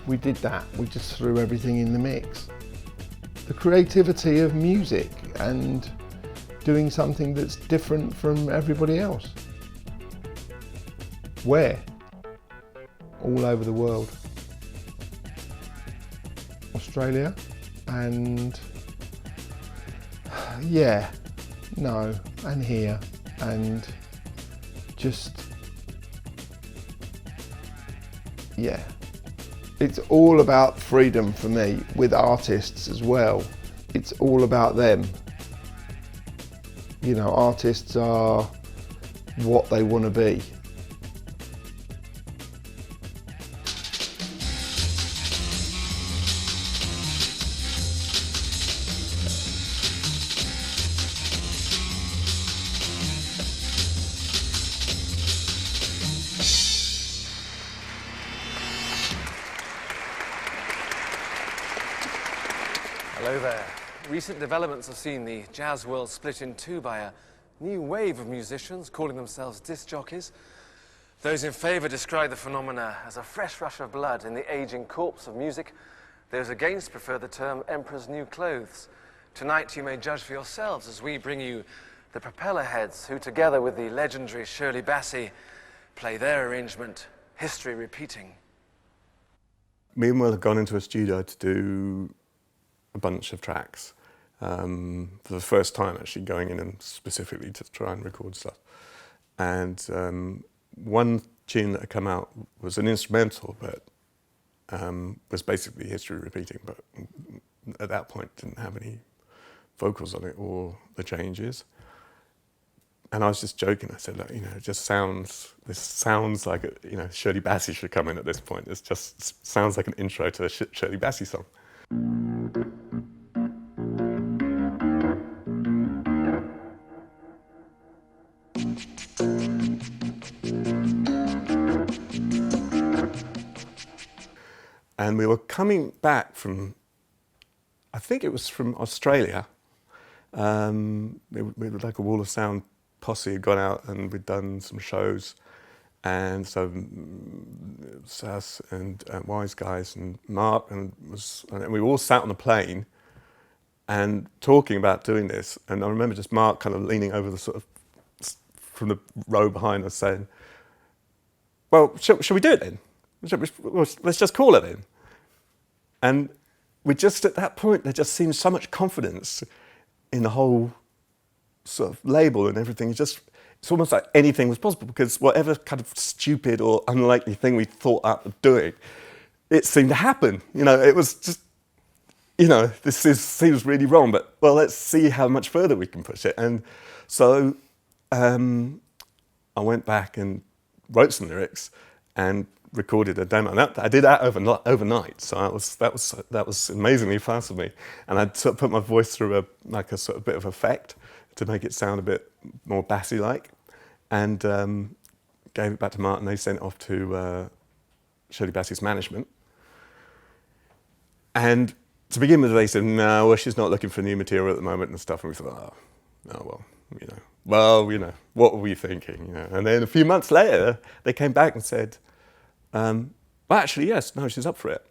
we did that. We just threw everything in the mix. the creativity of music and doing something that's different from everybody else. Where? All over the world. Australia, and yeah, no, and here, and just, yeah. It's all about freedom for me, with artists as well. It's all about them. You know, artists are what they want to be. Hello there. Recent developments have seen the jazz world split in two by a new wave of musicians calling themselves disc jockeys. Those in favour describe the phenomena as a fresh rush of blood in the ageing corpse of music. Those against prefer the term emperor's new clothes. Tonight you may judge for yourselves as we bring you the Propeller Heads, who together with the legendary Shirley Bassey play their arrangement, History Repeating. Me and Will had gone into a studio to do a bunch of tracks for the first time, actually going in and specifically to try and record stuff. And one tune that had come out was an instrumental, but was basically history repeating, but at that point didn't have any vocals on it or the changes. And I was just joking. I said, look, you know, it just sounds, this sounds like, you know, Shirley Bassey should come in at this point. It just sounds like an intro to a Shirley Bassey song. And we were coming back from, I think it was from Australia. We were like a Wall of Sound posse had gone out and we'd done some shows. And so it was us and Wise Guys and Mark, and we all sat on a plane and talking about doing this. And I remember just Mark kind of leaning over the sort of, from the row behind us saying, well, shall we do it then? Let's just call it in. And we just, at that point, there just seemed so much confidence in the whole sort of label and everything. It's almost like anything was possible, because whatever kind of stupid or unlikely thing we thought up of doing, it seemed to happen. You know, it was just, you know, seems really wrong, but well, let's see how much further we can push it. And so I went back and wrote some lyrics and recorded a demo. And I did that overnight, so that was amazingly fast for me. And I sort of put my voice through a sort of bit of effect to make it sound a bit more bassy-like, and gave it back to Martin. They sent it off to Shirley Bassey's management. And to begin with, they said, no, well, she's not looking for new material at the moment and stuff. And we thought, oh, well, you know, what were we thinking? You know? And then a few months later, they came back and said, well, actually, yes, no, she's up for it.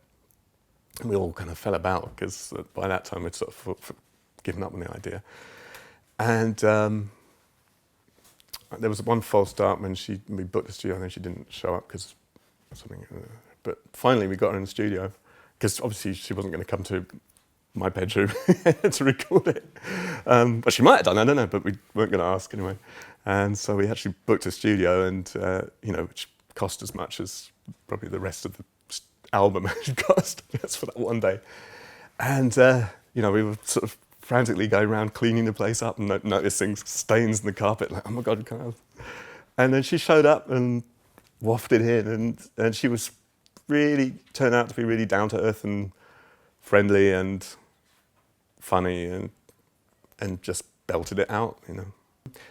And we all kind of fell about, because by that time we'd sort of given up on the idea. And there was one false start when we booked the studio and then she didn't show up because something. But finally we got her in the studio, because obviously she wasn't going to come to my bedroom to record it. But she might have done, I don't know, but we weren't going to ask anyway. And so we actually booked a studio, and you know, which cost as much as probably the rest of the album had cost. That's for that one day. And you know, we were sort of frantically going around cleaning the place up and noticing stains in the carpet, like, oh my God, kind of. And then she showed up and wafted in, and she was really, turned out to be really down to earth and friendly and funny, and just belted it out, you know.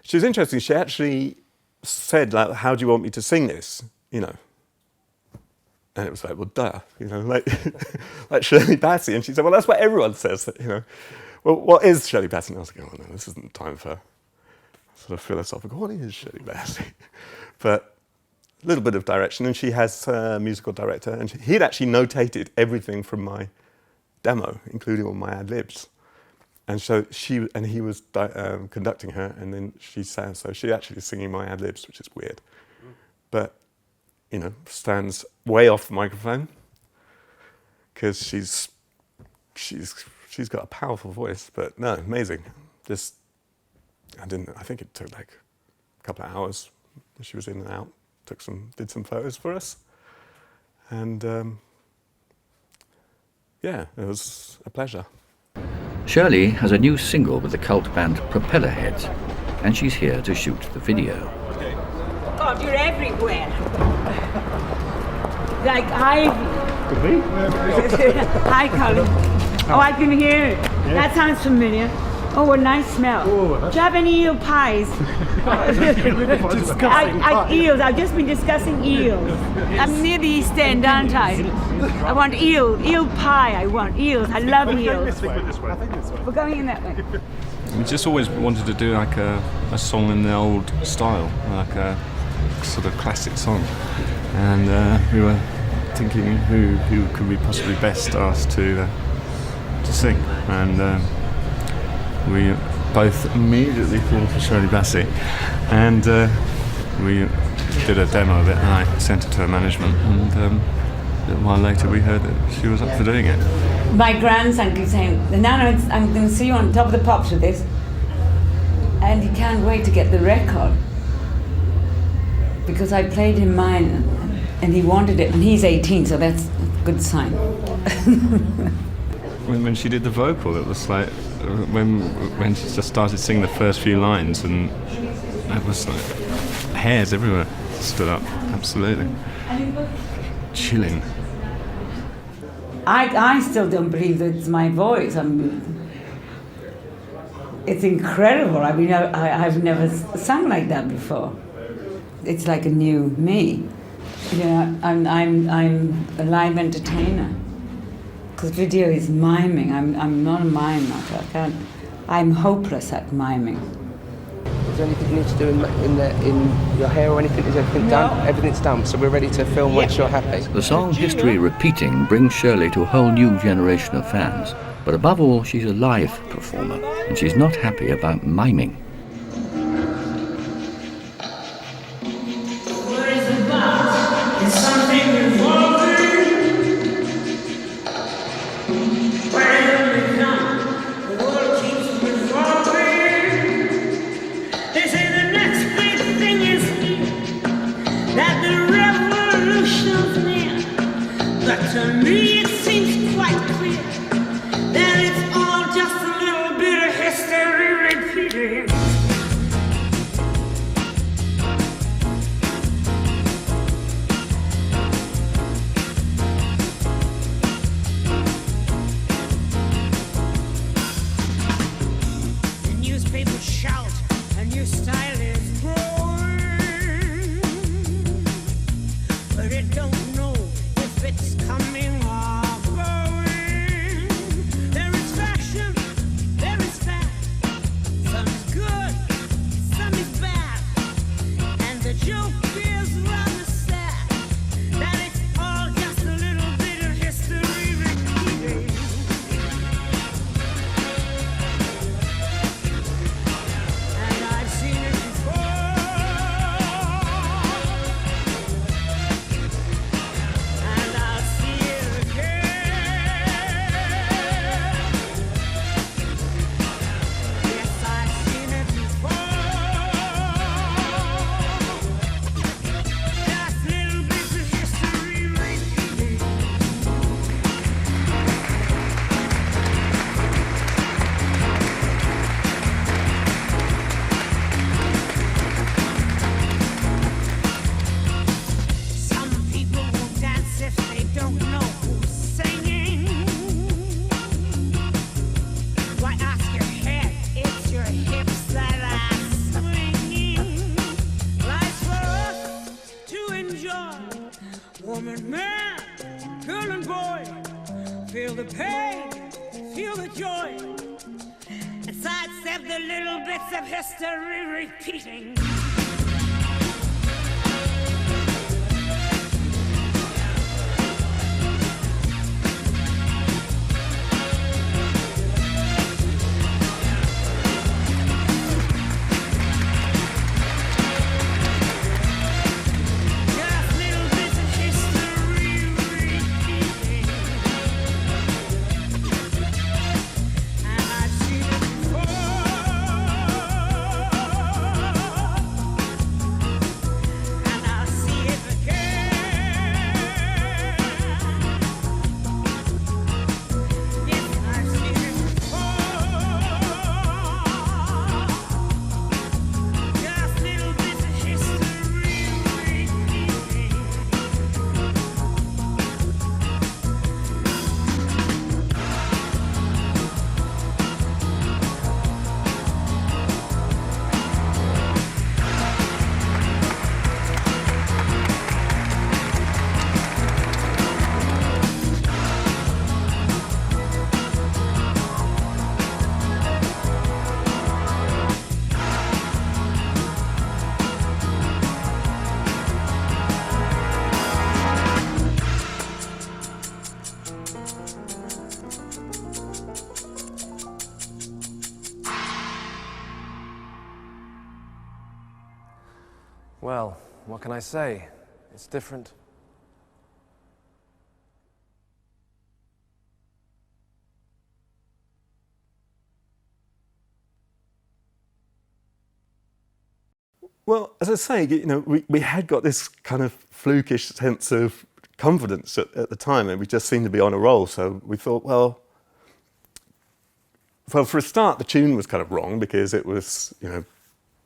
She was interesting. She actually said, like, how do you want me to sing this, you know? And it was like, well, duh, you know, like, like Shirley Bassey. And she said, well, that's what everyone says, you know. Well, what is Shirley Bassey? And I was like, oh, no, this isn't time for sort of philosophical. What is Shirley Bassey? But a little bit of direction. And she has a musical director. And he'd actually notated everything from my demo, including all my ad-libs. And so he was conducting her, and then she sang. So she actually is singing my ad libs, which is weird. But you know, stands way off the microphone because she's got a powerful voice. But no, amazing. I think it took like a couple of hours. She was in and out. Did some photos for us, and yeah, it was a pleasure. Shirley has a new single with the cult band Propellerheads, and she's here to shoot the video. God, you're everywhere. Like Ivy. Could be. Hi, Colin. Oh, I can hear it. Yeah. That sounds familiar. Oh, a nice smell. Do you have any eel pies? Eels. I've just been discussing eels. I'm near the East End, aren't I? I want eel pie. I want eels. I love eels. We're going in that way. We just always wanted to do like a song in the old style, like a sort of classic song, and we were thinking who could we possibly best ask to sing, and we both immediately thought of Shirley Bassey, and we did a demo of it, and I sent it to her management, and a little while later we heard that she was up for doing it. My grandson keeps saying, Nana, I'm going to see you on Top of the Pops with this, and he can't wait to get the record, because I played him mine, and he wanted it, and he's 18, so that's a good sign. When she did the vocal, it was like when she just started singing the first few lines, and it was like hairs everywhere stood up. Absolutely chilling. I still don't believe that it's my voice. It's incredible. I mean, I've never sung like that before. It's like a new me. You know, I'm a live entertainer. Because video is miming. I'm not a mimer. I'm hopeless at miming. Is there anything you need to do in your hair or anything? Is everything done? Everything's done, so we're ready to film once you're happy. The song History Repeating brings Shirley to a whole new generation of fans. But above all, she's a live performer, and she's not happy about miming. What is it about? It's something revolving. Wherever we come, the world keeps revolving. They say the next big thing is that the revolution's near. But to me it seems quite clear that it's all just a little bit of history repeating. The newspapers shout, a new style is growing, but it don't know if it's coming or going. There is fashion, there is fact. Some is good, some is bad. And the joke is rather sad that it's all just a little bit of history repeating. And I've seen it before, and I'll see it again. Yes, I've seen it before. Just little bits of history repeating. Some people won't dance if they don't know who's singing. Why ask your head? It's your hips that are swinging. Life's for us to enjoy. Woman, man, girl and boy, feel the pain, feel the joy, and sidestep the little bits of history repeating. Well, what can I say? It's different. Well, as I say, you know, we had got this kind of flukish sense of confidence at the time, and we just seemed to be on a roll. So we thought, well, for a start, the tune was kind of wrong because it was, you know,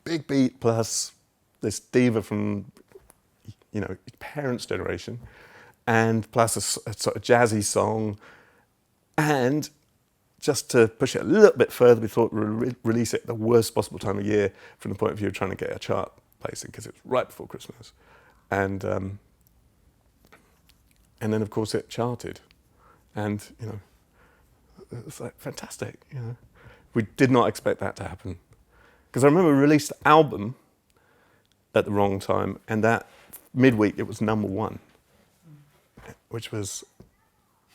big beat plus this diva from, you know, parents' generation, and plus a sort of jazzy song, and just to push it a little bit further, we thought we'd release it at the worst possible time of year from the point of view of trying to get a chart placing, because it was right before Christmas. And then, of course, it charted. And, you know, it was like fantastic, you know. We did not expect that to happen. Because I remember we released the album at the wrong time, and that midweek it was #1, which was...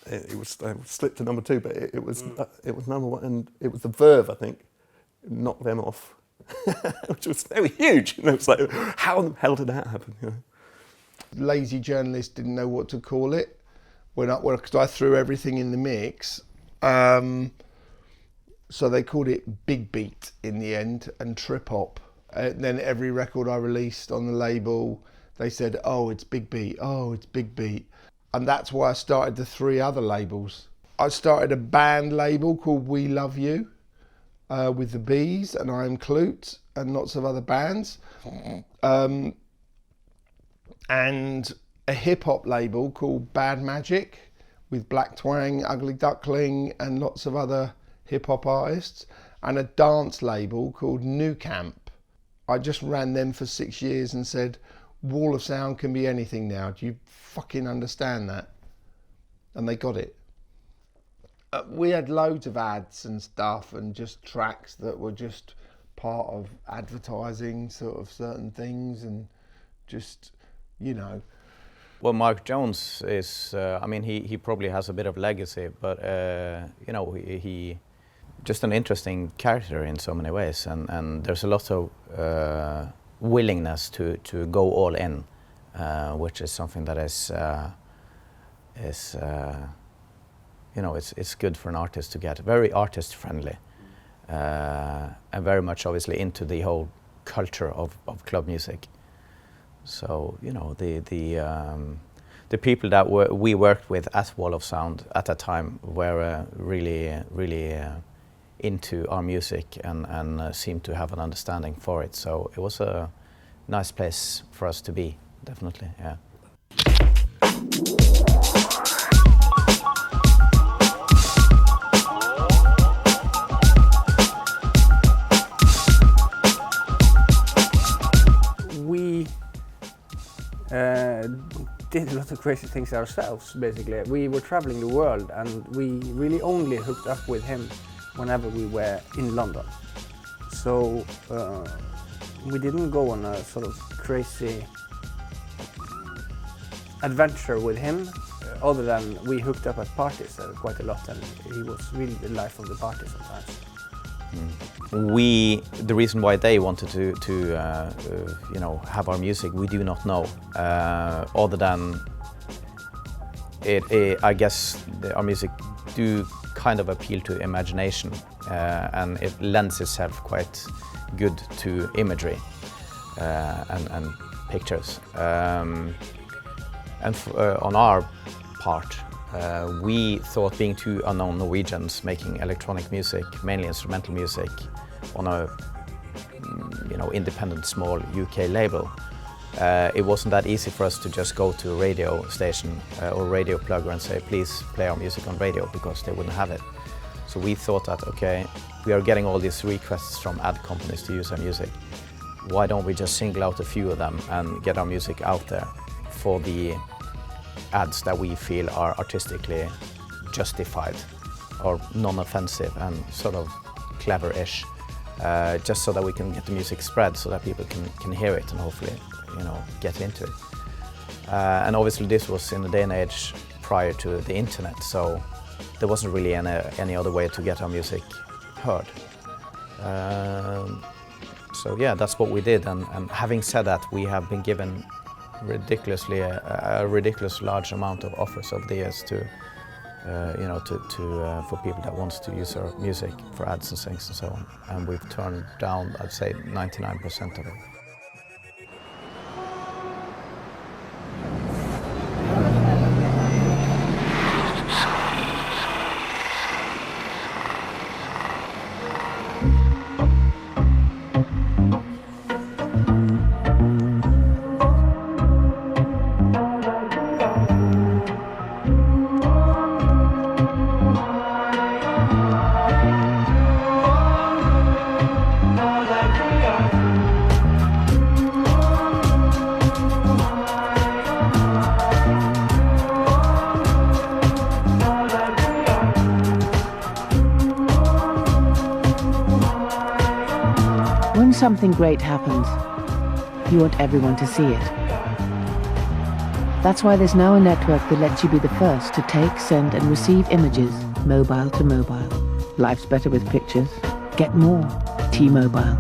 It slipped to #2, but it was #1, and it was the Verve, I think, knocked them off, which was very huge. And it was like, how the hell did that happen? You know? Lazy journalists didn't know what to call it because I threw everything in the mix. So they called it Big Beat in the end and Trip Hop. And then every record I released on the label, they said, "Oh, it's Big Beat. Oh, it's Big Beat." And that's why I started the 3 other labels. I started a band label called We Love You with the Bees and I Am Clute and lots of other bands. And a hip hop label called Bad Magic with Black Twang, Ugly Duckling and lots of other hip hop artists. And a dance label called New Camp. I just ran them for 6 years and said, Wall of Sound can be anything now. Do you fucking understand that? And they got it. We had loads of ads and stuff and just tracks that were just part of advertising sort of certain things and just, you know. Well, Mark Jones is, I mean, he probably has a bit of legacy, but, you know, he just an interesting character in so many ways, and there's a lot of willingness to go all in, which is something that is you know, it's good for an artist to get. Very artist friendly, and very much obviously into the whole culture of club music. So, you know, the people that we worked with at Wall of Sound at that time were really into our music and seemed to have an understanding for it. So it was a nice place for us to be, definitely, yeah. We did a lot of crazy things ourselves, basically. We were traveling the world and we really only hooked up with him whenever we were in London. So we didn't go on a sort of crazy adventure with him, other than we hooked up at parties quite a lot, and he was really the life of the party sometimes. The reason why they wanted to you know, have our music, we do not know, other than I guess our music do kind of appeal to imagination, and it lends itself quite good to imagery and pictures. And on our part, we thought, being 2 unknown Norwegians making electronic music, mainly instrumental music, on a you know, independent small UK label, it wasn't that easy for us to just go to a radio station or radio plugger and say, please play our music on radio, because they wouldn't have it. So we thought that, okay, we are getting all these requests from ad companies to use our music. Why don't we just single out a few of them and get our music out there for the ads that we feel are artistically justified or non-offensive and sort of clever-ish, just so that we can get the music spread so that people can hear it and hopefully, you know, get into it. And obviously this was in a day and age prior to the internet, so there wasn't really any other way to get our music heard. So So yeah, that's what we did. And having said that, we have been given ridiculously a ridiculous large amount of offers over the years to for people that wants to use our music for ads and things and so on. And we've turned down, I'd say, 99% of it. When something great happens, you want everyone to see it. That's why there's now a network that lets you be the first to take, send and receive images mobile to mobile. Life's better with pictures. Get more. T-Mobile.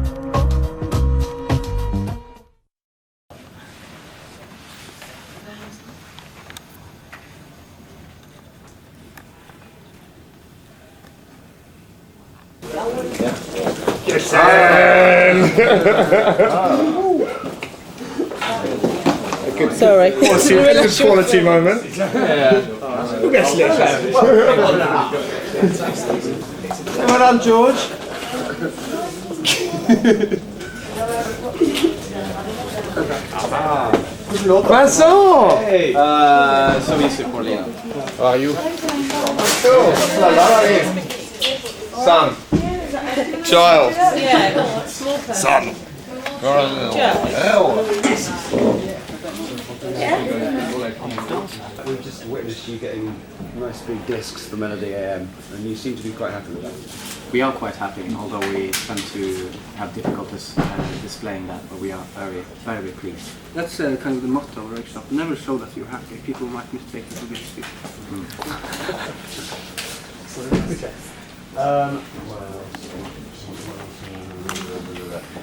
Sorry. Quality moment. Well done, George. Vincent! Hey. So easy for Lena. How are you? Son. Child. Son. We've just witnessed you getting nice big discs for Melody AM, and you seem to be quite happy with that. We are quite happy, although we tend to have difficulties displaying that, but we are very, very pleased. That's kind of the motto of Rickshop. Never show that you're happy. People might mistake it for being stupid.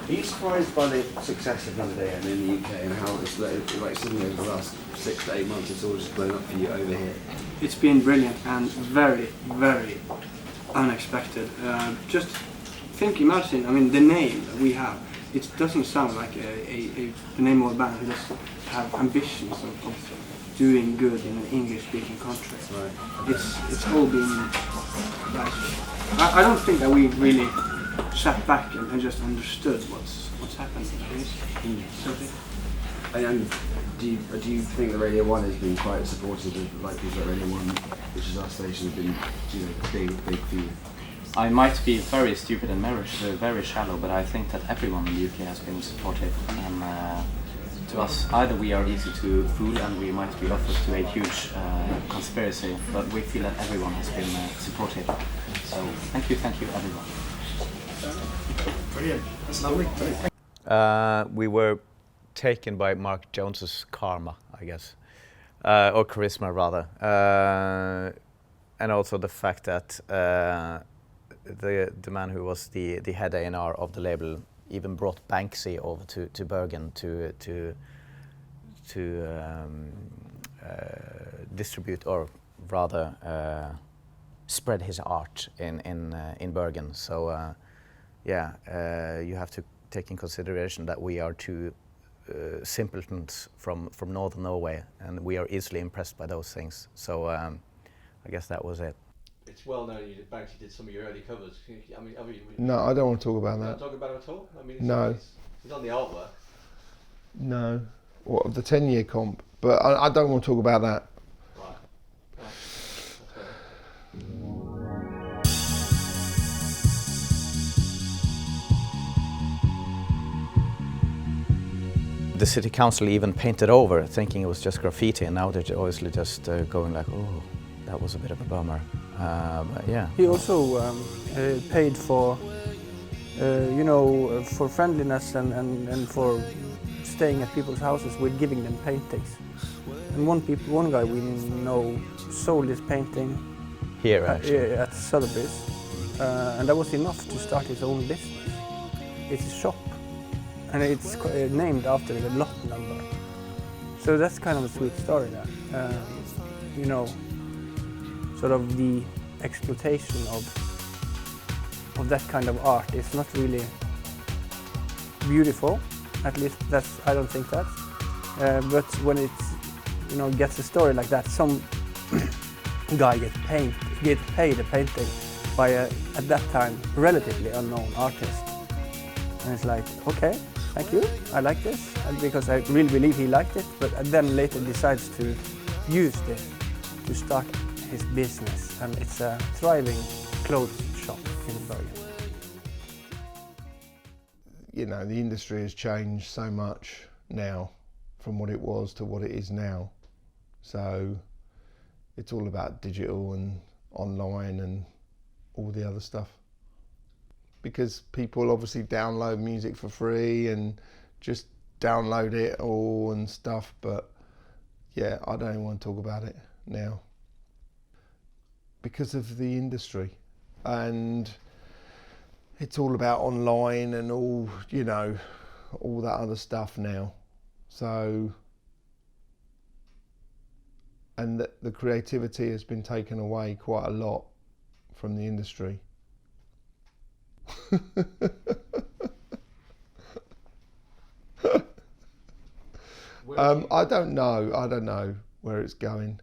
Are you surprised by the success of Melody AM in the UK and how it's like suddenly over the last 6 to 8 months it's all just blown up for you over here? It's been brilliant and very, very unexpected. Just imagine, I mean, the name that we have, it doesn't sound like the name of a band who doesn't have ambitions of doing good in an English-speaking country. Right. It's all been like, I don't think that we really sat back and just understood what's happening. And do you think that Radio 1 has been quite supportive of like people at Radio 1, which is our station, have been big for you? I might be very stupid and very shallow, but I think that everyone in the UK has been supportive. And to us, either we are easy to fool and we might be offered to a huge conspiracy, but we feel that everyone has been supportive. So thank you everyone. Brilliant, that's lovely. We were taken by Mark Jones's karma, I guess, or charisma rather, and also the fact that the man who was the head A&R of the label even brought Banksy over to Bergen to distribute, or rather spread his art in Bergen. So you have to take in consideration that we are two simpletons from northern Norway, and we are easily impressed by those things. So I guess that was it. It's well known you Banksy did some of your early covers. I mean, No, I don't want to talk about you that. don't talk about it at all? I mean, No. It's on the artwork. No. What, of the 10-year comp? But I don't want to talk about that. The city council even painted over, thinking it was just graffiti, and now they're obviously just going like, oh, that was a bit of a bummer. But yeah. He also paid for, for friendliness and for staying at people's houses with giving them paintings. And one guy we know sold his painting here actually at Sotheby's, and that was enough to start his own business. It's a shop and it's named after the lot number. So that's kind of a sweet story there. You know, sort of the exploitation of that kind of art is not really beautiful. At least I don't think that. But when it, you know, gets a story like that, some guy gets paid a painting by at that time relatively unknown artist, and it's like, okay, thank you, I like this, and because I really believe he liked it, but then later decides to use this to start his business, and it's a thriving clothes shop in Bergen. You know, the industry has changed so much now from what it was to what it is now. So it's all about digital and online and all the other stuff. Because people obviously download music for free and just download it all and stuff, but yeah, I don't even want to talk about it now. Because of the industry, and it's all about online and all, you know, all that other stuff now. So, and the creativity has been taken away quite a lot from the industry. I don't know where it's going,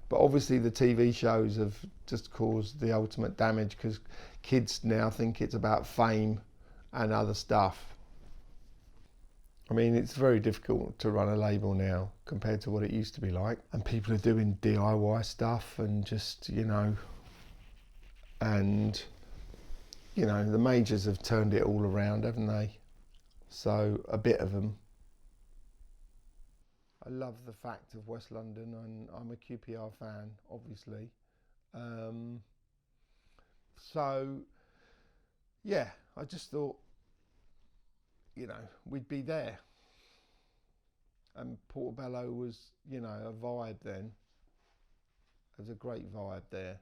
but obviously the TV shows have just caused the ultimate damage, because kids now think it's about fame and other stuff. I mean, it's very difficult to run a label now compared to what it used to be like, and people are doing DIY stuff and just, you know, and you know, the majors have turned it all around, haven't they? So a bit of them. I love the fact of West London, and I'm a QPR fan, obviously. So yeah, I just thought, you know, we'd be there. And Portobello was, you know, a vibe then. There's a great vibe there.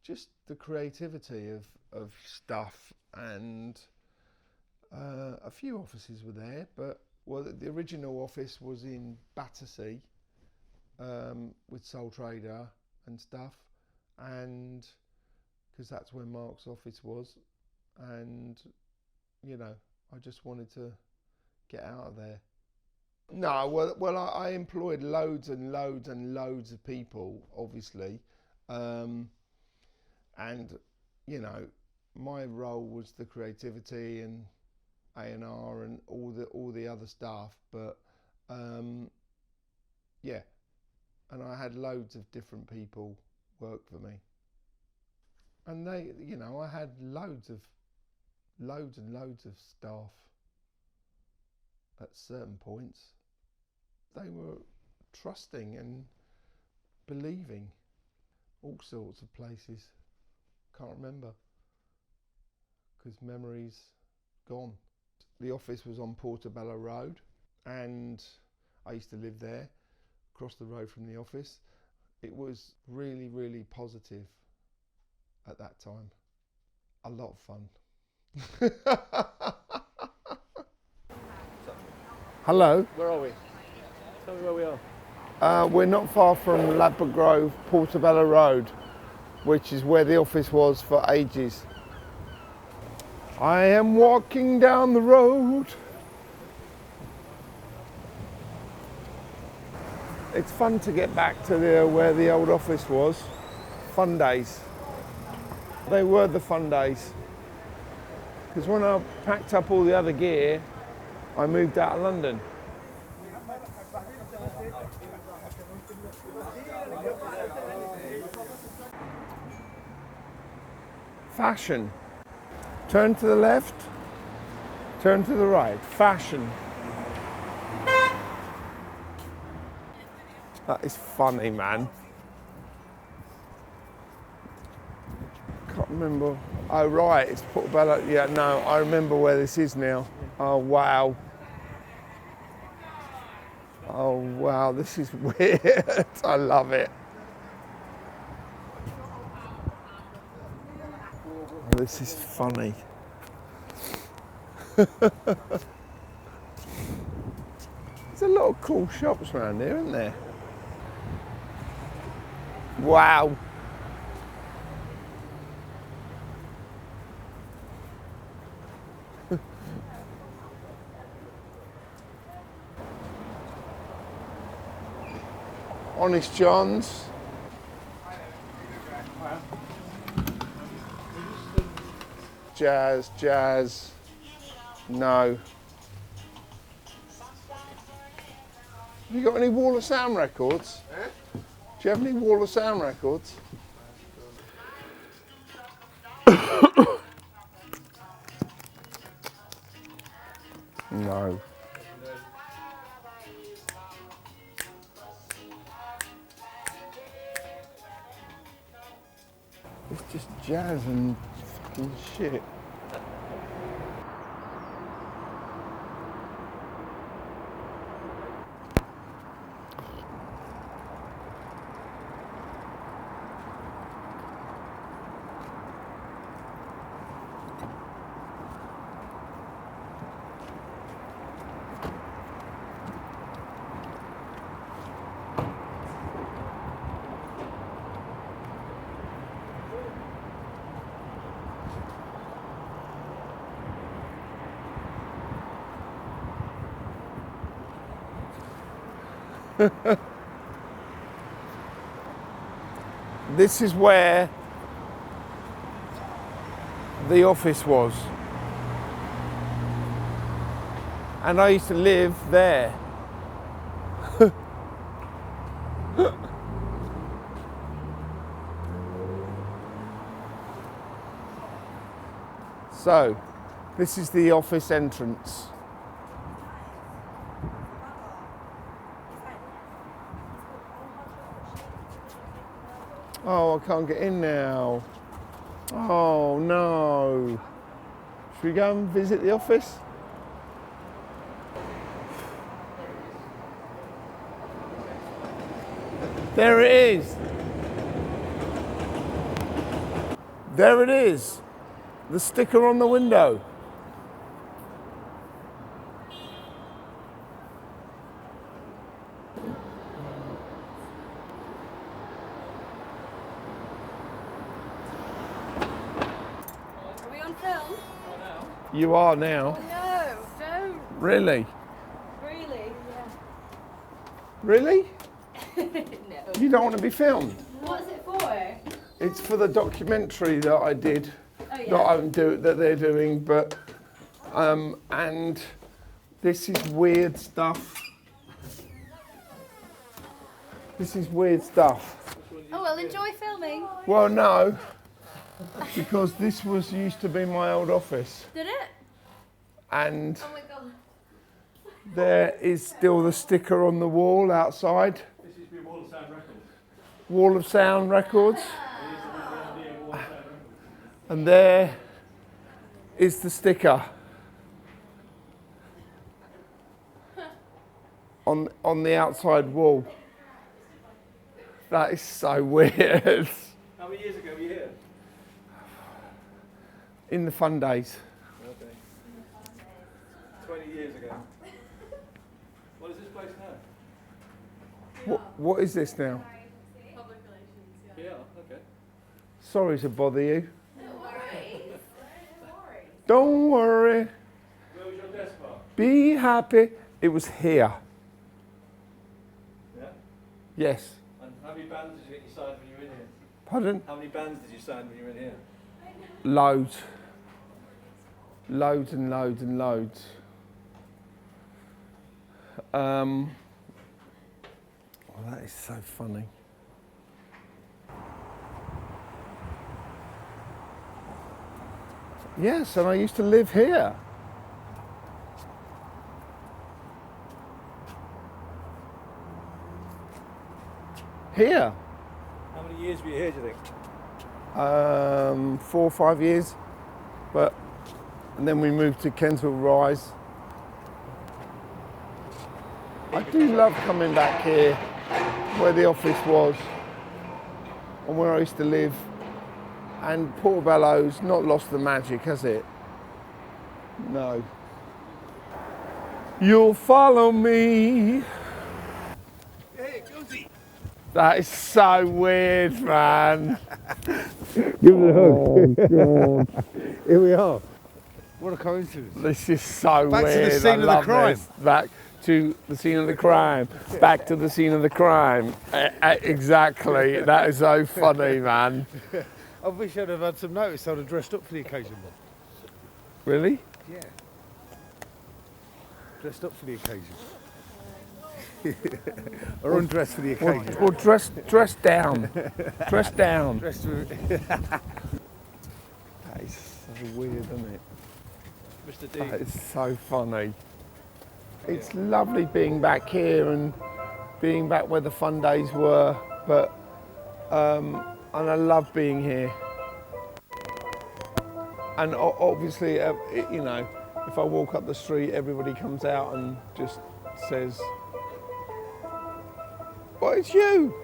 Just the creativity of stuff, and a few offices were there, but well, the original office was in Battersea with Soul Trader and stuff, and because that's where Mark's office was, and you know, I just wanted to get out of there. No, well, I employed loads and loads and loads of people, obviously. And you know, my role was the creativity and A&R and all the other stuff, but yeah, and I had loads of different people work for me, and they, you know, I had loads and loads of staff at certain points. They were trusting and believing. All sorts of places. Can't remember, because memory's gone. The office was on Portobello Road, and I used to live there, across the road from the office. It was really, really positive at that time. A lot of fun. Hello. Where are we? Tell me where we are. We're not far from Ladbroke Grove, Portobello Road, which is where the office was for ages. I am walking down the road. It's fun to get back to where the old office was. Fun days. They were the fun days. Because when I packed up all the other gear, I moved out of London. Fashion. Turn to the left, turn to the right. Fashion. That is funny, man. Can't remember. Oh, right, it's Portobello. Yeah, no, I remember where this is now. Oh, wow. Oh, wow, this is weird. I love it. This is funny. There's a lot of cool shops around here, isn't there? Wow. Honest John's. Jazz. No. Have you got any Wall of Sound records? Do you have any Wall of Sound records? No. It's just jazz and fucking shit. This is where the office was, and I used to live there. So, this is the office entrance. Oh, I can't get in now. Oh no. Should we go and visit the office? There it is. There it is. The sticker on the window. You are now. No, don't. Really? Really? Yeah. Really? No. You don't want to be filmed? What's it for? It's for the documentary that I did. Oh, yeah. That they're doing, but and this is weird stuff. This is weird stuff. Oh, well, enjoy filming. Well, no, because this used to be my old office. Did it? And oh my God. there is still the sticker on the wall outside. This used to be Wall of Sound Records. Wall of Sound Records. And there is the sticker on the outside wall. That is so weird. How many years ago were you here? In the fun days. Okay. 20 years ago. What is this place now? What is this now? Public relations, Yeah, okay. Sorry to bother you. Don't worry. Where was your desk bar? Be happy. It was here. Yeah? Yes. And how many bands did you get you signed when you were in here? Pardon? How many bands did you sign when you were in here? Loads. Loads and loads and loads. Oh, that is so funny. Yes, and I used to live here. Here. How many years were you here, do you think? 4 or 5 years, and then we moved to Kensal Rise. I do love coming back here, where the office was, and where I used to live. And Portobello's not lost the magic, has it? No. You'll follow me. That is so weird, man. Give it a hug. Oh, God. Here we are. What a coincidence. This is so Back weird. to the scene I of the love crime. this. Back to the scene of the crime. Back to the scene of the crime. Exactly. That is so funny, man. I wish I'd have had some notice. I'd have dressed up for the occasion, man. Really? Yeah. Dressed up for the occasion. Or undressed for the occasion. Or dress down. Dress down. Dressed for... That is so weird, isn't it? Mr. D. That is so funny. It's lovely being back here and being back where the fun days were, but and I love being here. And obviously, you know, if I walk up the street, everybody comes out and just says, "Well, it's you."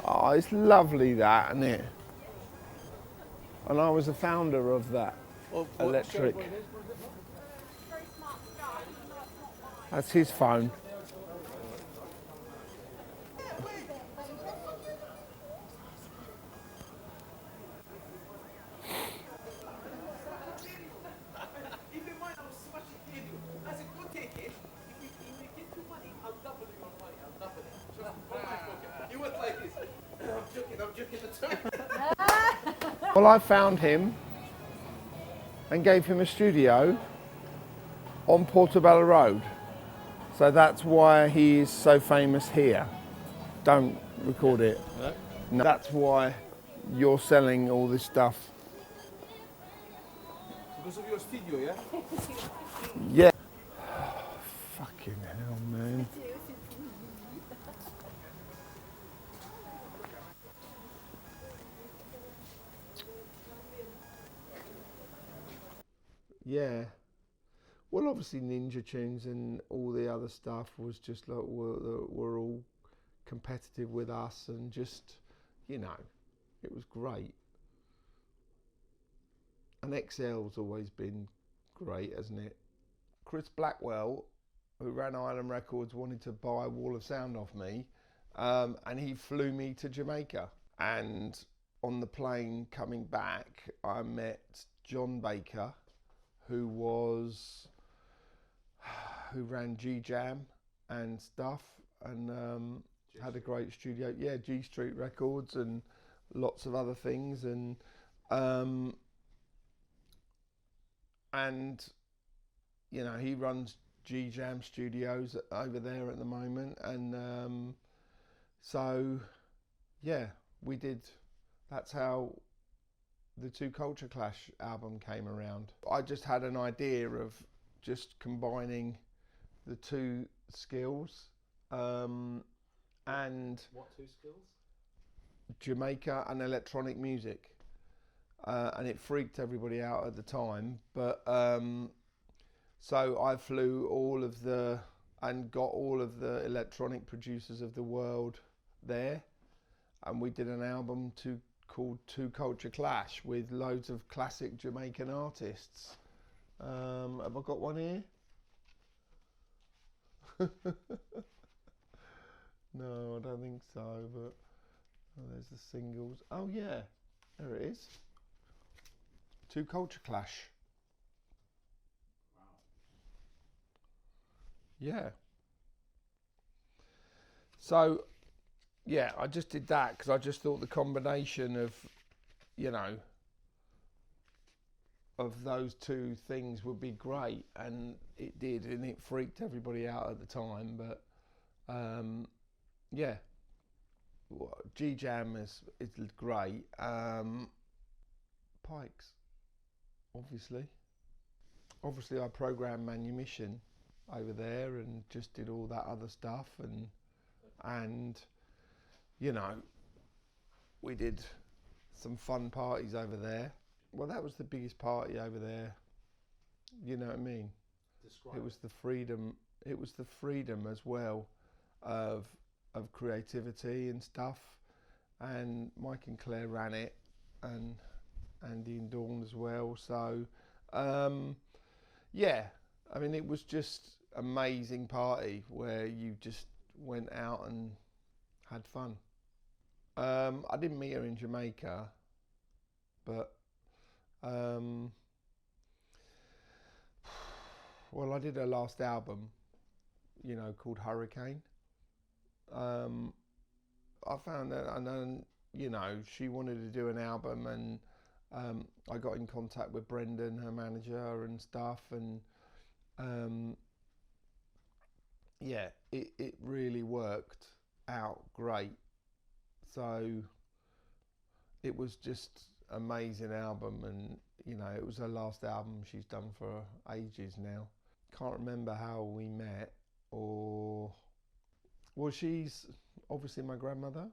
Oh, it's lovely that, isn't it? And I was the founder of that electric. That's his phone. Well, I found him and gave him a studio on Portobello Road. So that's why he is so famous here. Don't record it. No. That's why you're selling all this stuff. Because of your studio, yeah? Yeah. Fucking hell, man. Yeah. Well, obviously Ninja Tunes and all the other stuff was just like were all competitive with us, and just, you know, it was great. And XL's always been great, hasn't it? Chris Blackwell, who ran Island Records, wanted to buy Wall of Sound off me, and he flew me to Jamaica. And on the plane coming back, I met John Baker, who ran G Jam and stuff, and had a great studio. Yeah, G Street Records and lots of other things, and you know, he runs G Jam Studios over there at the moment, and so yeah, we did. That's how the Two Culture Clash album came around. I just had an idea of just combining the two skills, and What two skills? Jamaica and electronic music, and it freaked everybody out at the time. But so I flew and got all of the electronic producers of the world there, and we did an album called Two Culture Clash with loads of classic Jamaican artists. Have I got one here? No, I don't think so, but there's the singles. Oh yeah, there it is. Two Culture Clash. Wow. Yeah. So, yeah, I just did that because I just thought the combination of, you know, of those two things would be great, and it did, and it freaked everybody out at the time. But yeah, G Jam is great. Pikes, obviously. Obviously, I programmed Manumission over there and just did all that other stuff, and you know, we did some fun parties over there. Well, that was the biggest party over there. You know what I mean? Describe it was the freedom. It was the freedom as well of creativity and stuff. And Mike and Claire ran it, and Andy and Dawn as well. So, yeah, I mean, it was just amazing party where you just went out and had fun. I didn't meet her in Jamaica, but well, I did her last album, you know, called Hurricane. I found that, and then, you know, she wanted to do an album, and I got in contact with Brendan, her manager, and stuff, and yeah, it really worked out great. So it was just amazing album, and you know, it was her last album she's done for ages now. Can't remember how we met, or well, she's obviously my grandmother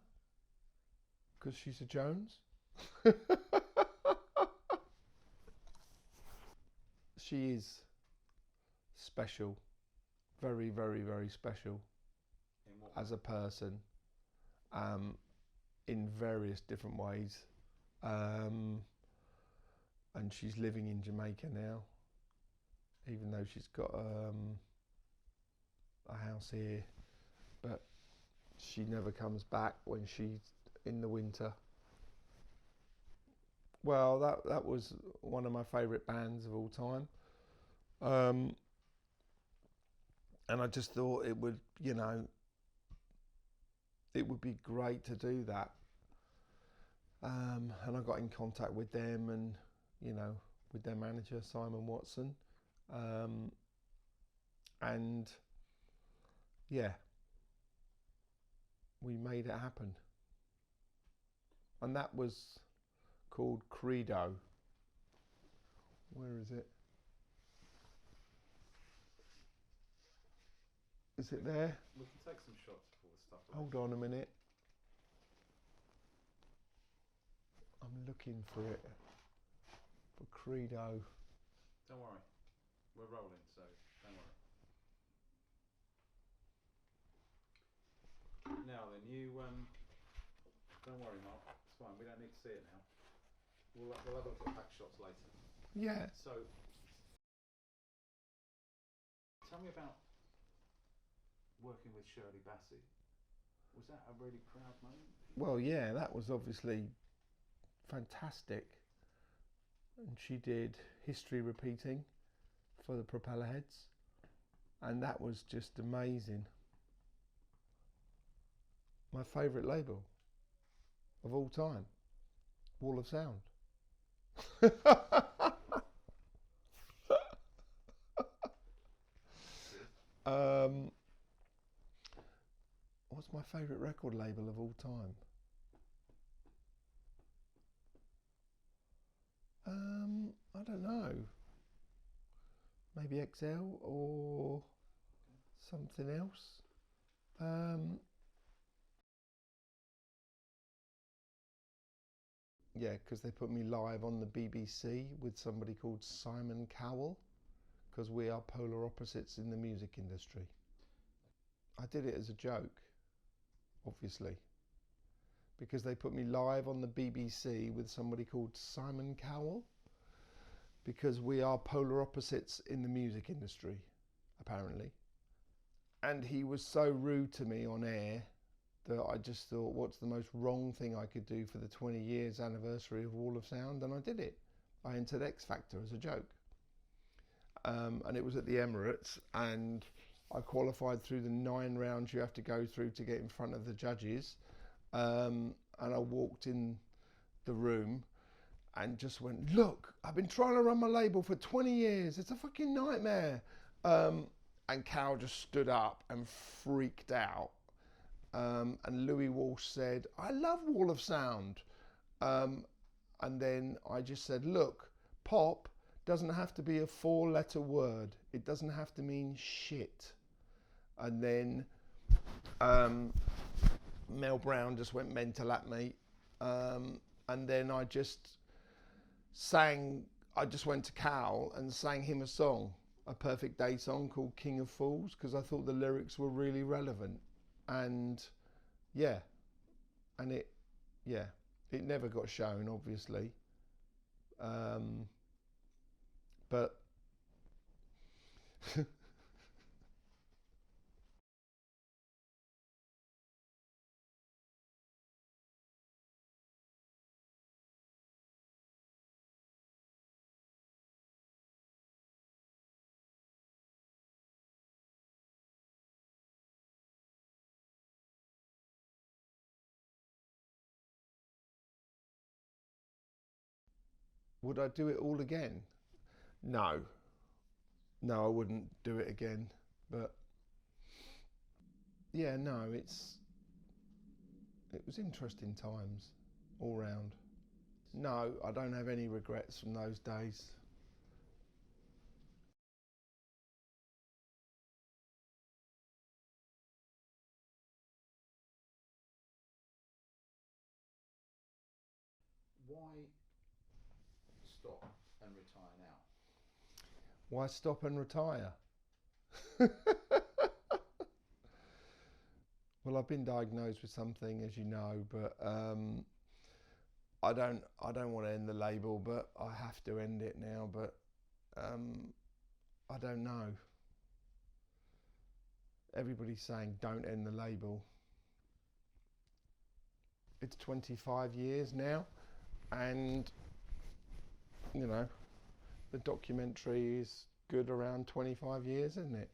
because she's a Jones. She is special, very, very, very special as a person, in various different ways. And she's living in Jamaica now, even though she's got a house here, but she never comes back when she's in the winter. Well, that was one of my favourite bands of all time. And I just thought it would, you know, it would be great to do that. And I got in contact with them, and, you know, with their manager, Simon Watson. And yeah, we made it happen. And that was called Credo. Where is it? Is it there? We can take some shots before the stuff. Hold on a minute. I'm looking for it. For Credo. Don't worry, we're rolling, so don't worry. Now then, you don't worry, Mark. It's fine. We don't need to see it now. We'll have a look at back shots later. Yeah. So, tell me about working with Shirley Bassey. Was that a really proud moment? Well, yeah, that was obviously fantastic. And she did History Repeating for the Propeller Heads, and that was just amazing. My favourite label of all time, Wall of Sound. What's my favourite record label of all time? I don't know. Maybe XL or something else. Yeah, because they put me live on the BBC with somebody called Simon Cowell, because we are polar opposites in the music industry. I did it as a joke, obviously, because they put me live on the BBC with somebody called Simon Cowell, because we are polar opposites in the music industry, apparently. And he was so rude to me on air that I just thought, what's the most wrong thing I could do for the 20 years anniversary of Wall of Sound? And I did it. I entered X Factor as a joke. And it was at the Emirates, and I qualified through the 9 rounds you have to go through to get in front of the judges. And I walked in the room and just went, look, I've been trying to run my label for 20 years. It's a fucking nightmare. And Cal just stood up and freaked out. And Louis Walsh said, I love Wall of Sound. And then I just said, look, pop doesn't have to be a 4-letter word. It doesn't have to mean shit. And then Mel Brown just went mental at me. and then I just went to Cal and sang him a song, a Perfect Day song called King of Fools, because I thought the lyrics were really relevant. And it never got shown, obviously. But would I do it all again? No, I wouldn't do it again. But yeah, no, it was interesting times all round. No, I don't have any regrets from those days. Why stop and retire now? Why stop and retire? Well, I've been diagnosed with something, as you know, but I don't want to end the label, but I have to end it now. But I don't know. Everybody's saying don't end the label. It's 25 years now, and you know, the documentary is good around 25 years, isn't it?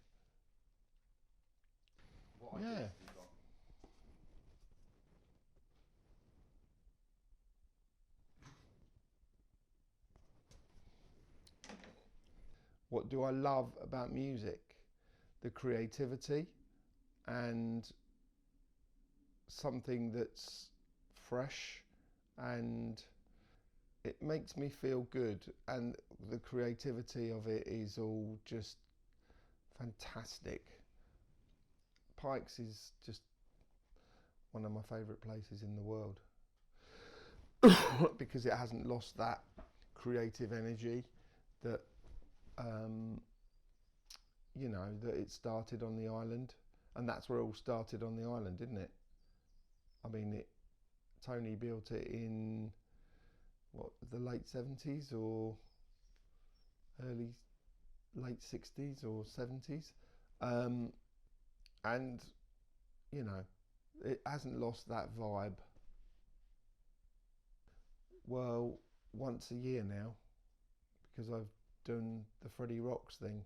What Yeah. ideas have you got? What do I love about music? The creativity and something that's fresh, and it makes me feel good, and the creativity of it is all just fantastic. Pikes is just one of my favourite places in the world because it hasn't lost that creative energy that you know, that it started on the island, and that's where it all started on the island, didn't it? I mean, Tony built it in what, the late 70s or late 60s or 70s, and you know, it hasn't lost that vibe. Well, once a year now, because I've done the Freddie Rocks thing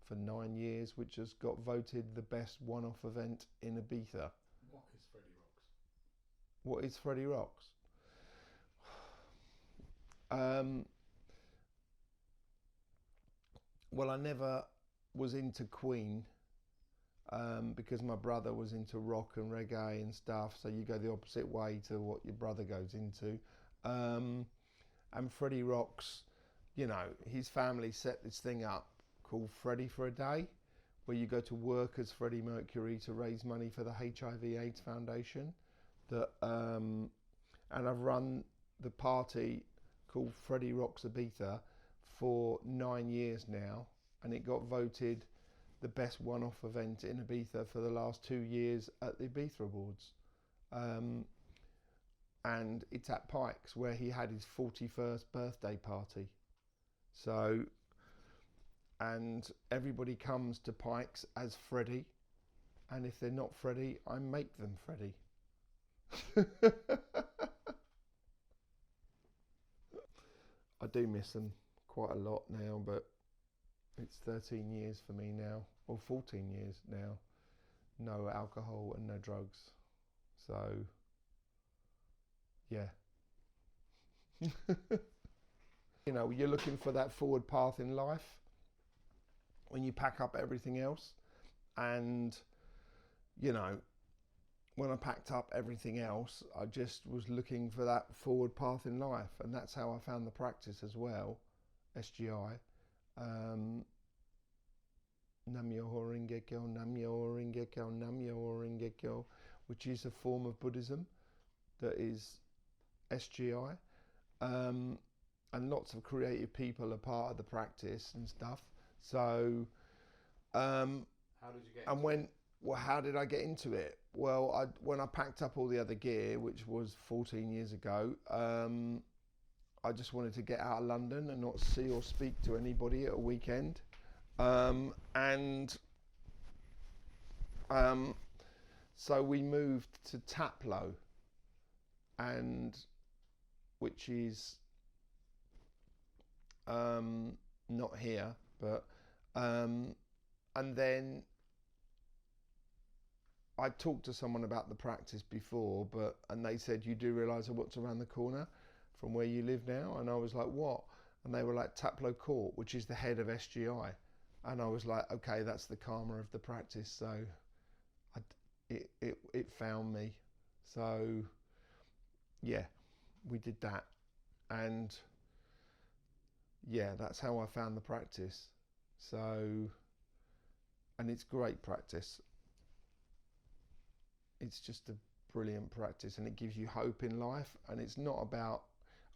for 9 years, which has got voted the best one-off event in Ibiza. What is Freddie Rocks? What is Freddie Rocks? Well, I never was into Queen because my brother was into rock and reggae and stuff, so you go the opposite way to what your brother goes into. And Freddie Rocks, you know, his family set this thing up called Freddie for a Day, where you go to work as Freddie Mercury to raise money for the HIV/AIDS Foundation. And I've run the party called Freddie Rocks Ibiza for 9 years now, and it got voted the best one-off event in Ibiza for the last 2 years at the Ibiza Awards. And it's at Pikes, where he had his 41st birthday party. So, and everybody comes to Pikes as Freddie, and if they're not Freddie, I make them Freddie. I do miss them quite a lot now, but it's 13 years for me now, or 14 years now. No alcohol and no drugs. So, yeah. You know, you're looking for that forward path in life when you pack up everything else. And, you know, when I packed up everything else, I just was looking for that forward path in life. And that's how I found the practice as well, SGI. Nam Myoho Renge Kyo, Nam Myoho Renge Kyo, Nam Myoho Renge Kyo, which is a form of Buddhism that is SGI, and lots of creative people are part of the practice and stuff. So, How did you get and into when well, how did I get into it? Well, when I packed up all the other gear, which was 14 years ago, I just wanted to get out of London and not see or speak to anybody at a weekend. So we moved to Taplow, and which is not here, but and then I talked to someone about the practice before, and they said, you do realise what's around the corner from where you live now? And I was like, what? And they were like, Taplow Court, which is the head of SGI. And I was like, okay, that's the karma of the practice. So it found me. So yeah, we did that. And yeah, that's how I found the practice. So, and it's great practice. It's just a brilliant practice, and it gives you hope in life. And it's not about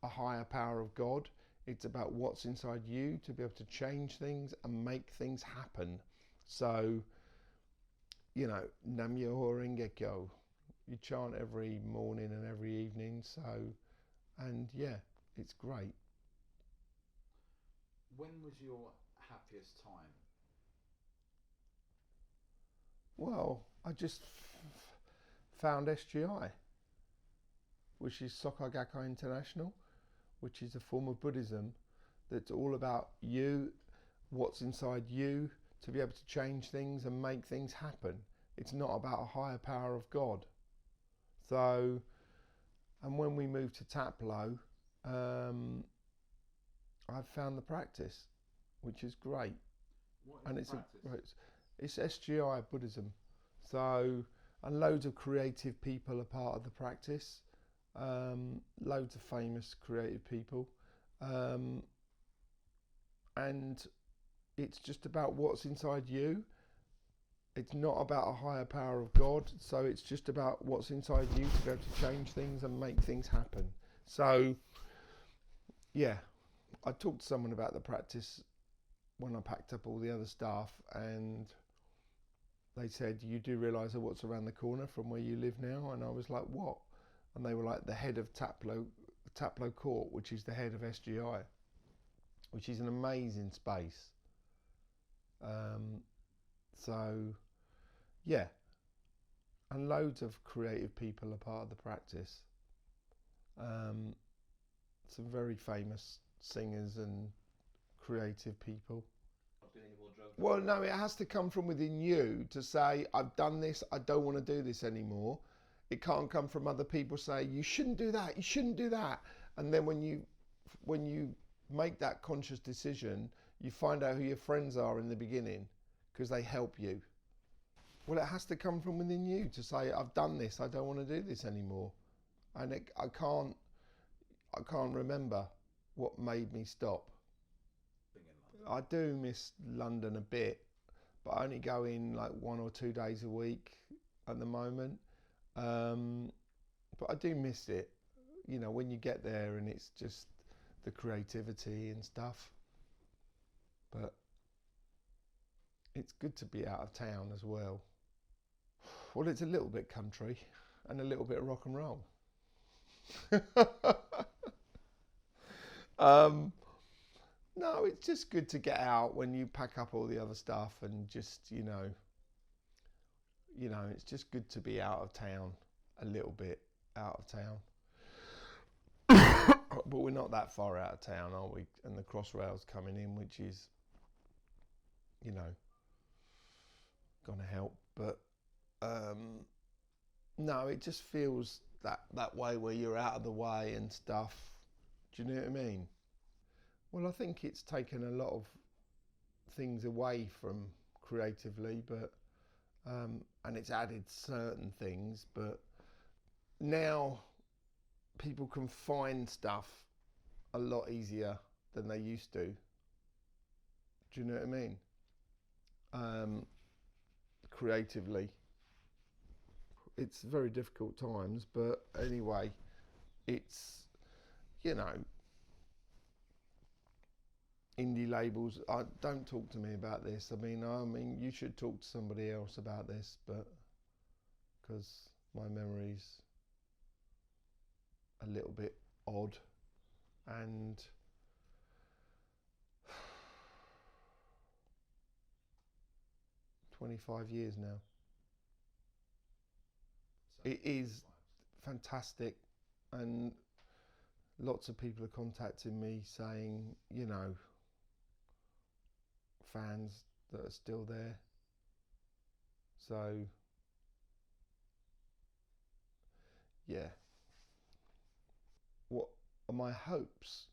a higher power of God. It's about what's inside you to be able to change things and make things happen. So, you know, Nam Myoho Renge Kyo, you chant every morning and every evening. So, and yeah, it's great. When was your happiest time? Well, I just found SGI, which is Soka Gakkai International, which is a form of Buddhism that's all about you, what's inside you, to be able to change things and make things happen. It's not about a higher power of God. So, and when we moved to Taplow, I've found the practice, which is great. What is And the it's practice? it's SGI Buddhism. So, and loads of creative people are part of the practice. Loads of famous creative people. And it's just about what's inside you. It's not about a higher power of God. So it's just about what's inside you to be able to change things and make things happen. So, yeah, I talked to someone about the practice when I packed up all the other stuff, and they said, you do realise what's around the corner from where you live now? And I was like, what? And they were like, the head of Taplow Court, which is the head of SGI, which is an amazing space. So, yeah. And loads of creative people are part of the practice. Some very famous singers and creative people. Well, no, it has to come from within you to say, I've done this, I don't want to do this anymore. It can't come from other people saying, you shouldn't do that, you shouldn't do that. And then when you make that conscious decision, you find out who your friends are in the beginning, because they help you. Well, it has to come from within you to say, I've done this, I don't want to do this anymore. And I can't remember what made me stop. I do miss London a bit, but I only go in like 1 or 2 days a week at the moment. But I do miss it, you know, when you get there and it's just the creativity and stuff. But it's good to be out of town as well. Well, it's a little bit country and a little bit of rock and roll. No, it's just good to get out when you pack up all the other stuff and just, you know, it's just good to be out of town, a little bit out of town. But we're not that far out of town, are we? And the Crossrail's coming in, which is, you know, gonna help. But no, it just feels that way where you're out of the way and stuff. Do you know what I mean? Well, I think it's taken a lot of things away from creatively, but and it's added certain things, but now people can find stuff a lot easier than they used to. Do you know what I mean? Creatively. It's very difficult times, but anyway, it's you know, indie labels, don't talk to me about this. I mean, you should talk to somebody else about this, but because my memory's a little bit odd, and 25 years now. It is fantastic, and lots of people are contacting me saying, you know, fans that are still there. So, yeah. What are my hopes?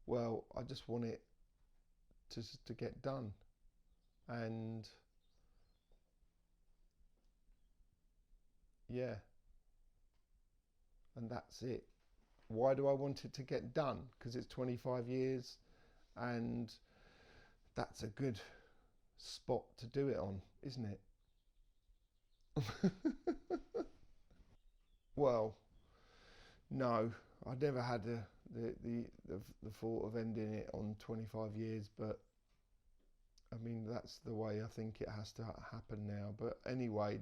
Well, I just want it to get done, and yeah, and that's it. Why do I want it to get done? Because it's 25 years, and that's a good spot to do it on, isn't it? Well, no, I never had the thought of ending it on 25 years, but I mean, that's the way I think it has to happen now. But anyway,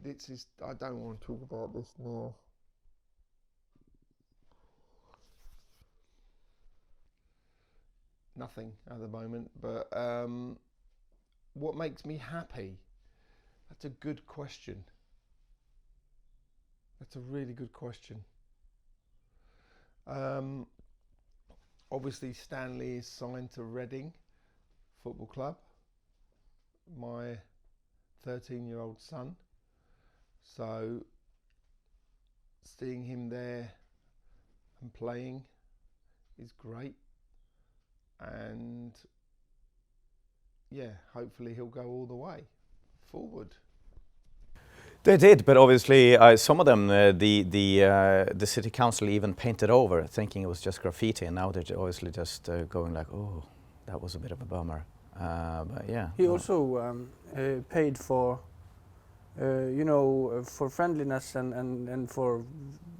I don't want to talk about this now. Nothing at the moment, but what makes me happy? That's a good question. That's a really good question. Obviously, Stanley is signed to Reading Football Club, my 13-year-old son. So seeing him there and playing is great. And yeah, hopefully he'll go all the way forward. They did, but obviously some of them, the city council even painted over, thinking it was just graffiti, and now they're obviously just going like, oh, that was a bit of a bummer. But yeah. He also paid for, for friendliness and for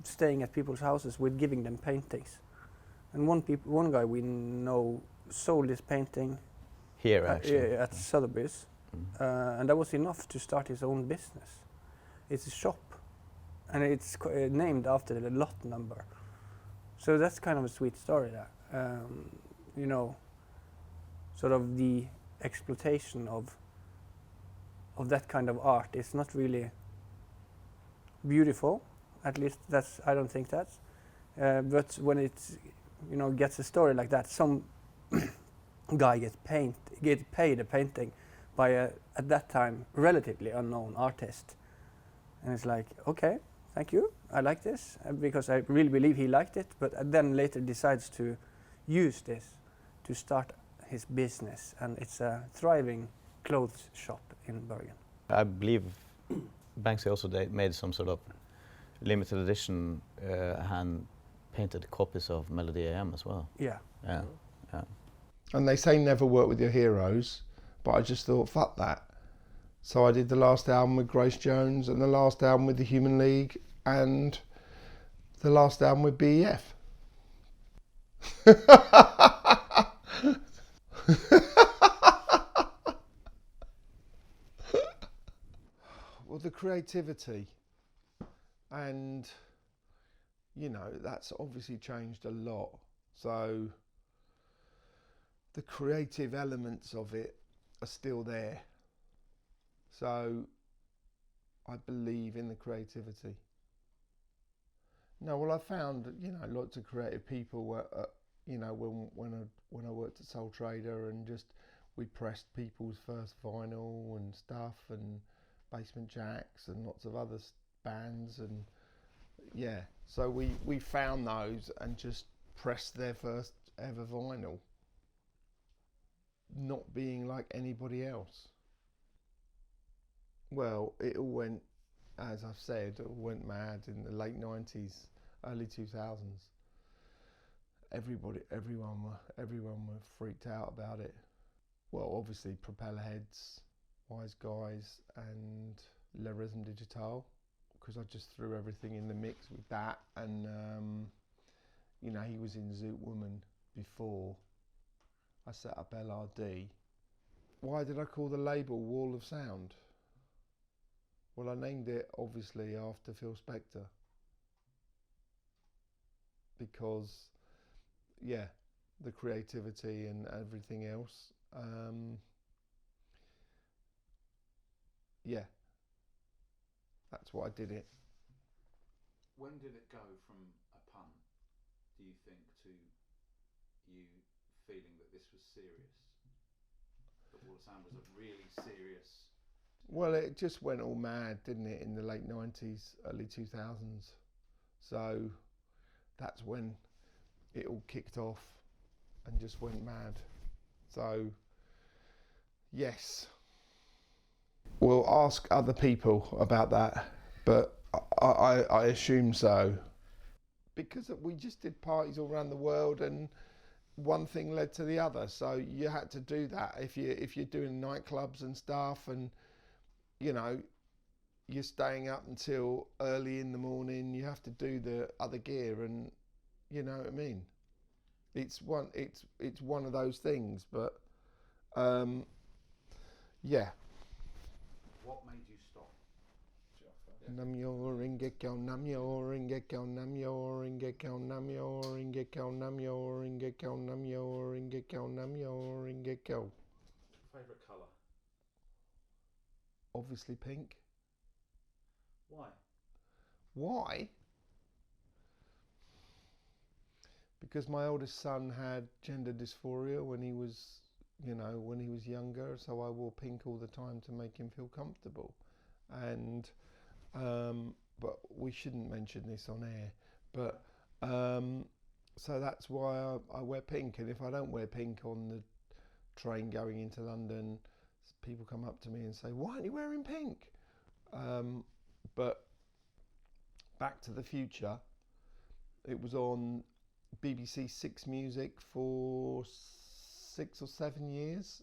staying at people's houses with giving them paintings. And one guy we know sold his painting here actually at Sotheby's, and that was enough to start his own business. It's a shop, and it's named after the lot number. So that's kind of a sweet story. That sort of the exploitation of that kind of art is not really beautiful. At least I don't think that's. But when it's gets a story like that, some guy gets paid a painting by at that time relatively unknown artist, and it's like, okay, thank you, I like this, because I really believe he liked it, but then later decides to use this to start his business, and it's a thriving clothes shop in Bergen. I believe Banksy also made some sort of limited edition hand painted copies of Melody AM as well. Yeah. Yeah. Yeah. And they say never work with your heroes, but I just thought, fuck that. So I did the last album with Grace Jones, and the last album with the Human League, and the last album with BEF. Well, the creativity, and that's obviously changed a lot. So the creative elements of it are still there. So I believe in the creativity. No, well, I found lots of creative people were, when I worked at Soul Trader, and just we pressed people's first vinyl and stuff, and Basement Jacks and lots of other bands, and yeah, so we found those and just pressed their first ever vinyl, not being like anybody else. Well, it all went, as I've said, it all went mad in the late 90s, early 2000s. Everyone were freaked out about it. Well, obviously Propellerheads, Wise Guys, and Le Rhythm Digital, because I just threw everything in the mix with that, and you know, he was in Zoot Woman before I set up LRD. Why did I call the label Wall of Sound? Well, I named it obviously after Phil Spector, because yeah, the creativity and everything else. Yeah, that's why I did it. When did it go from a pun, do you think, to you feeling that this was serious? That Wall of Sound was a really serious... Well, it just went all mad, didn't it, in the late 90s, early 2000s. So that's when it all kicked off and just went mad. So, yes. We'll ask other people about that, but I assume so. Because we just did parties all around the world, and one thing led to the other. So you had to do that if you're doing nightclubs and stuff, and you know, you're staying up until early in the morning. You have to do the other gear, and you know what I mean. It's one of those things, but yeah. What made you stop? Namyo Ringekyo, Namyo Ringekyo, Namyo Ringekyo, Namyo Ringekyo, Namyo Ringekyo, Namyo Ringekyo, Namyo Ringekyo. Favourite colour? Obviously pink. Why? Why? Because my oldest son had gender dysphoria when he was, when he was younger, so I wore pink all the time to make him feel comfortable. And but we shouldn't mention this on air, but so that's why I wear pink. And if I don't wear pink on the train going into London, people come up to me and say, why aren't you wearing pink? But Back to the Future, it was on BBC Six Music for 6 or 7 years,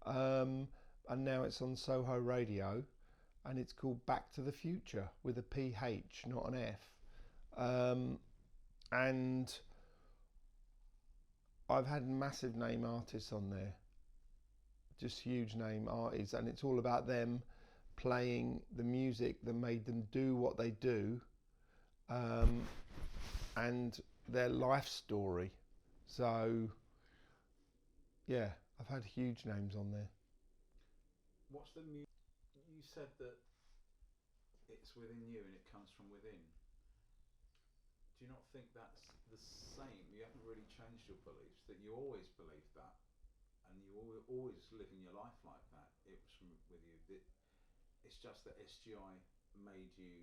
and now it's on Soho Radio, and it's called Back to the Future with a PH, not an F. And I've had massive name artists on there, just huge name artists, and it's all about them playing the music that made them do what they do, and their life story. So yeah, I've had huge names on there. What's the music? You said that it's within you and it comes from within. Do you not think that's the same? You haven't really changed your beliefs, that you always believed that, and you always live in your life like that. It was from with you. It's just that SGI made you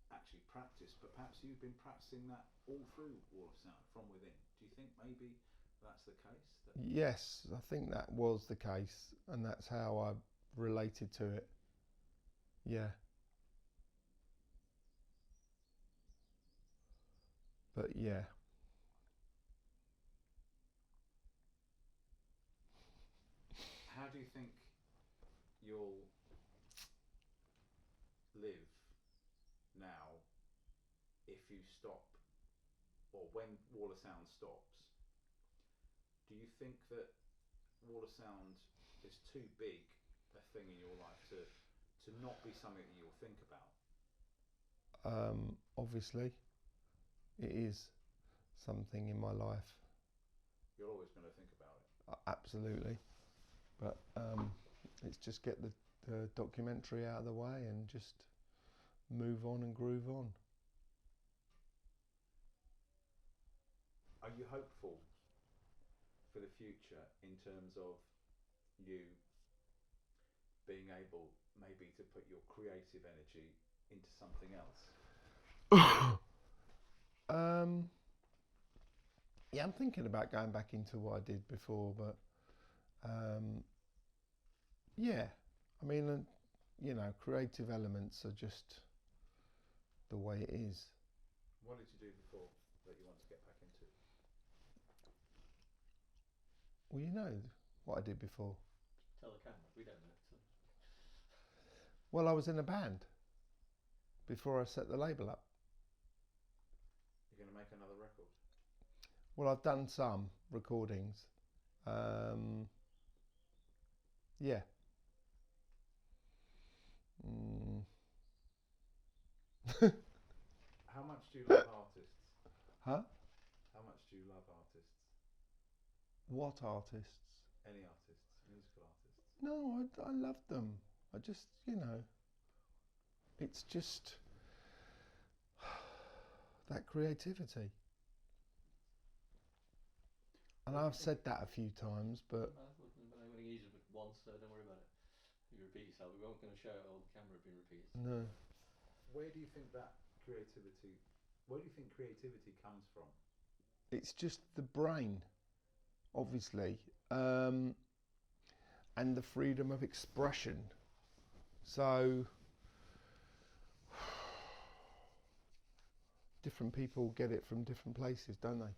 actually practice, but perhaps you've been practicing that all through Wall of Sound from within. Do you think maybe that's the case? Yes, I think that was the case, and that's how I related to it. Yeah. But yeah. How do you think you'll live now if you stop, or when Wall of Sound stops? Do you think that Wall of Sound is too big a thing in your life to not be something that you'll think about? Obviously, it is something in my life. You're always going to think about it. Absolutely, but it's just get the documentary out of the way and just move on and groove on. Are you hopeful for the future in terms of you being able maybe to put your creative energy into something else? Yeah, I'm thinking about going back into what I did before, but yeah, I mean, creative elements are just the way it is. What did you do before that you want to get back into? Well, you know what I did before. Tell the camera, we don't know. So. Well, I was in a band before I set the label up. You're going to make another record? Well, I've done some recordings. Yeah. How much do you love artists? Huh? How much do you love artists? What artists? Any artists, musical artists? No, I love them. I just, you know, it's just that creativity. And I've said that a few times, but... I'm going to use it once, so don't worry about it. You repeat yourself. We won't going to show it on camera being repeated. No. Where do you think that creativity... Where do you think creativity comes from? It's just the brain, obviously, and the freedom of expression. So, different people get it from different places, don't they?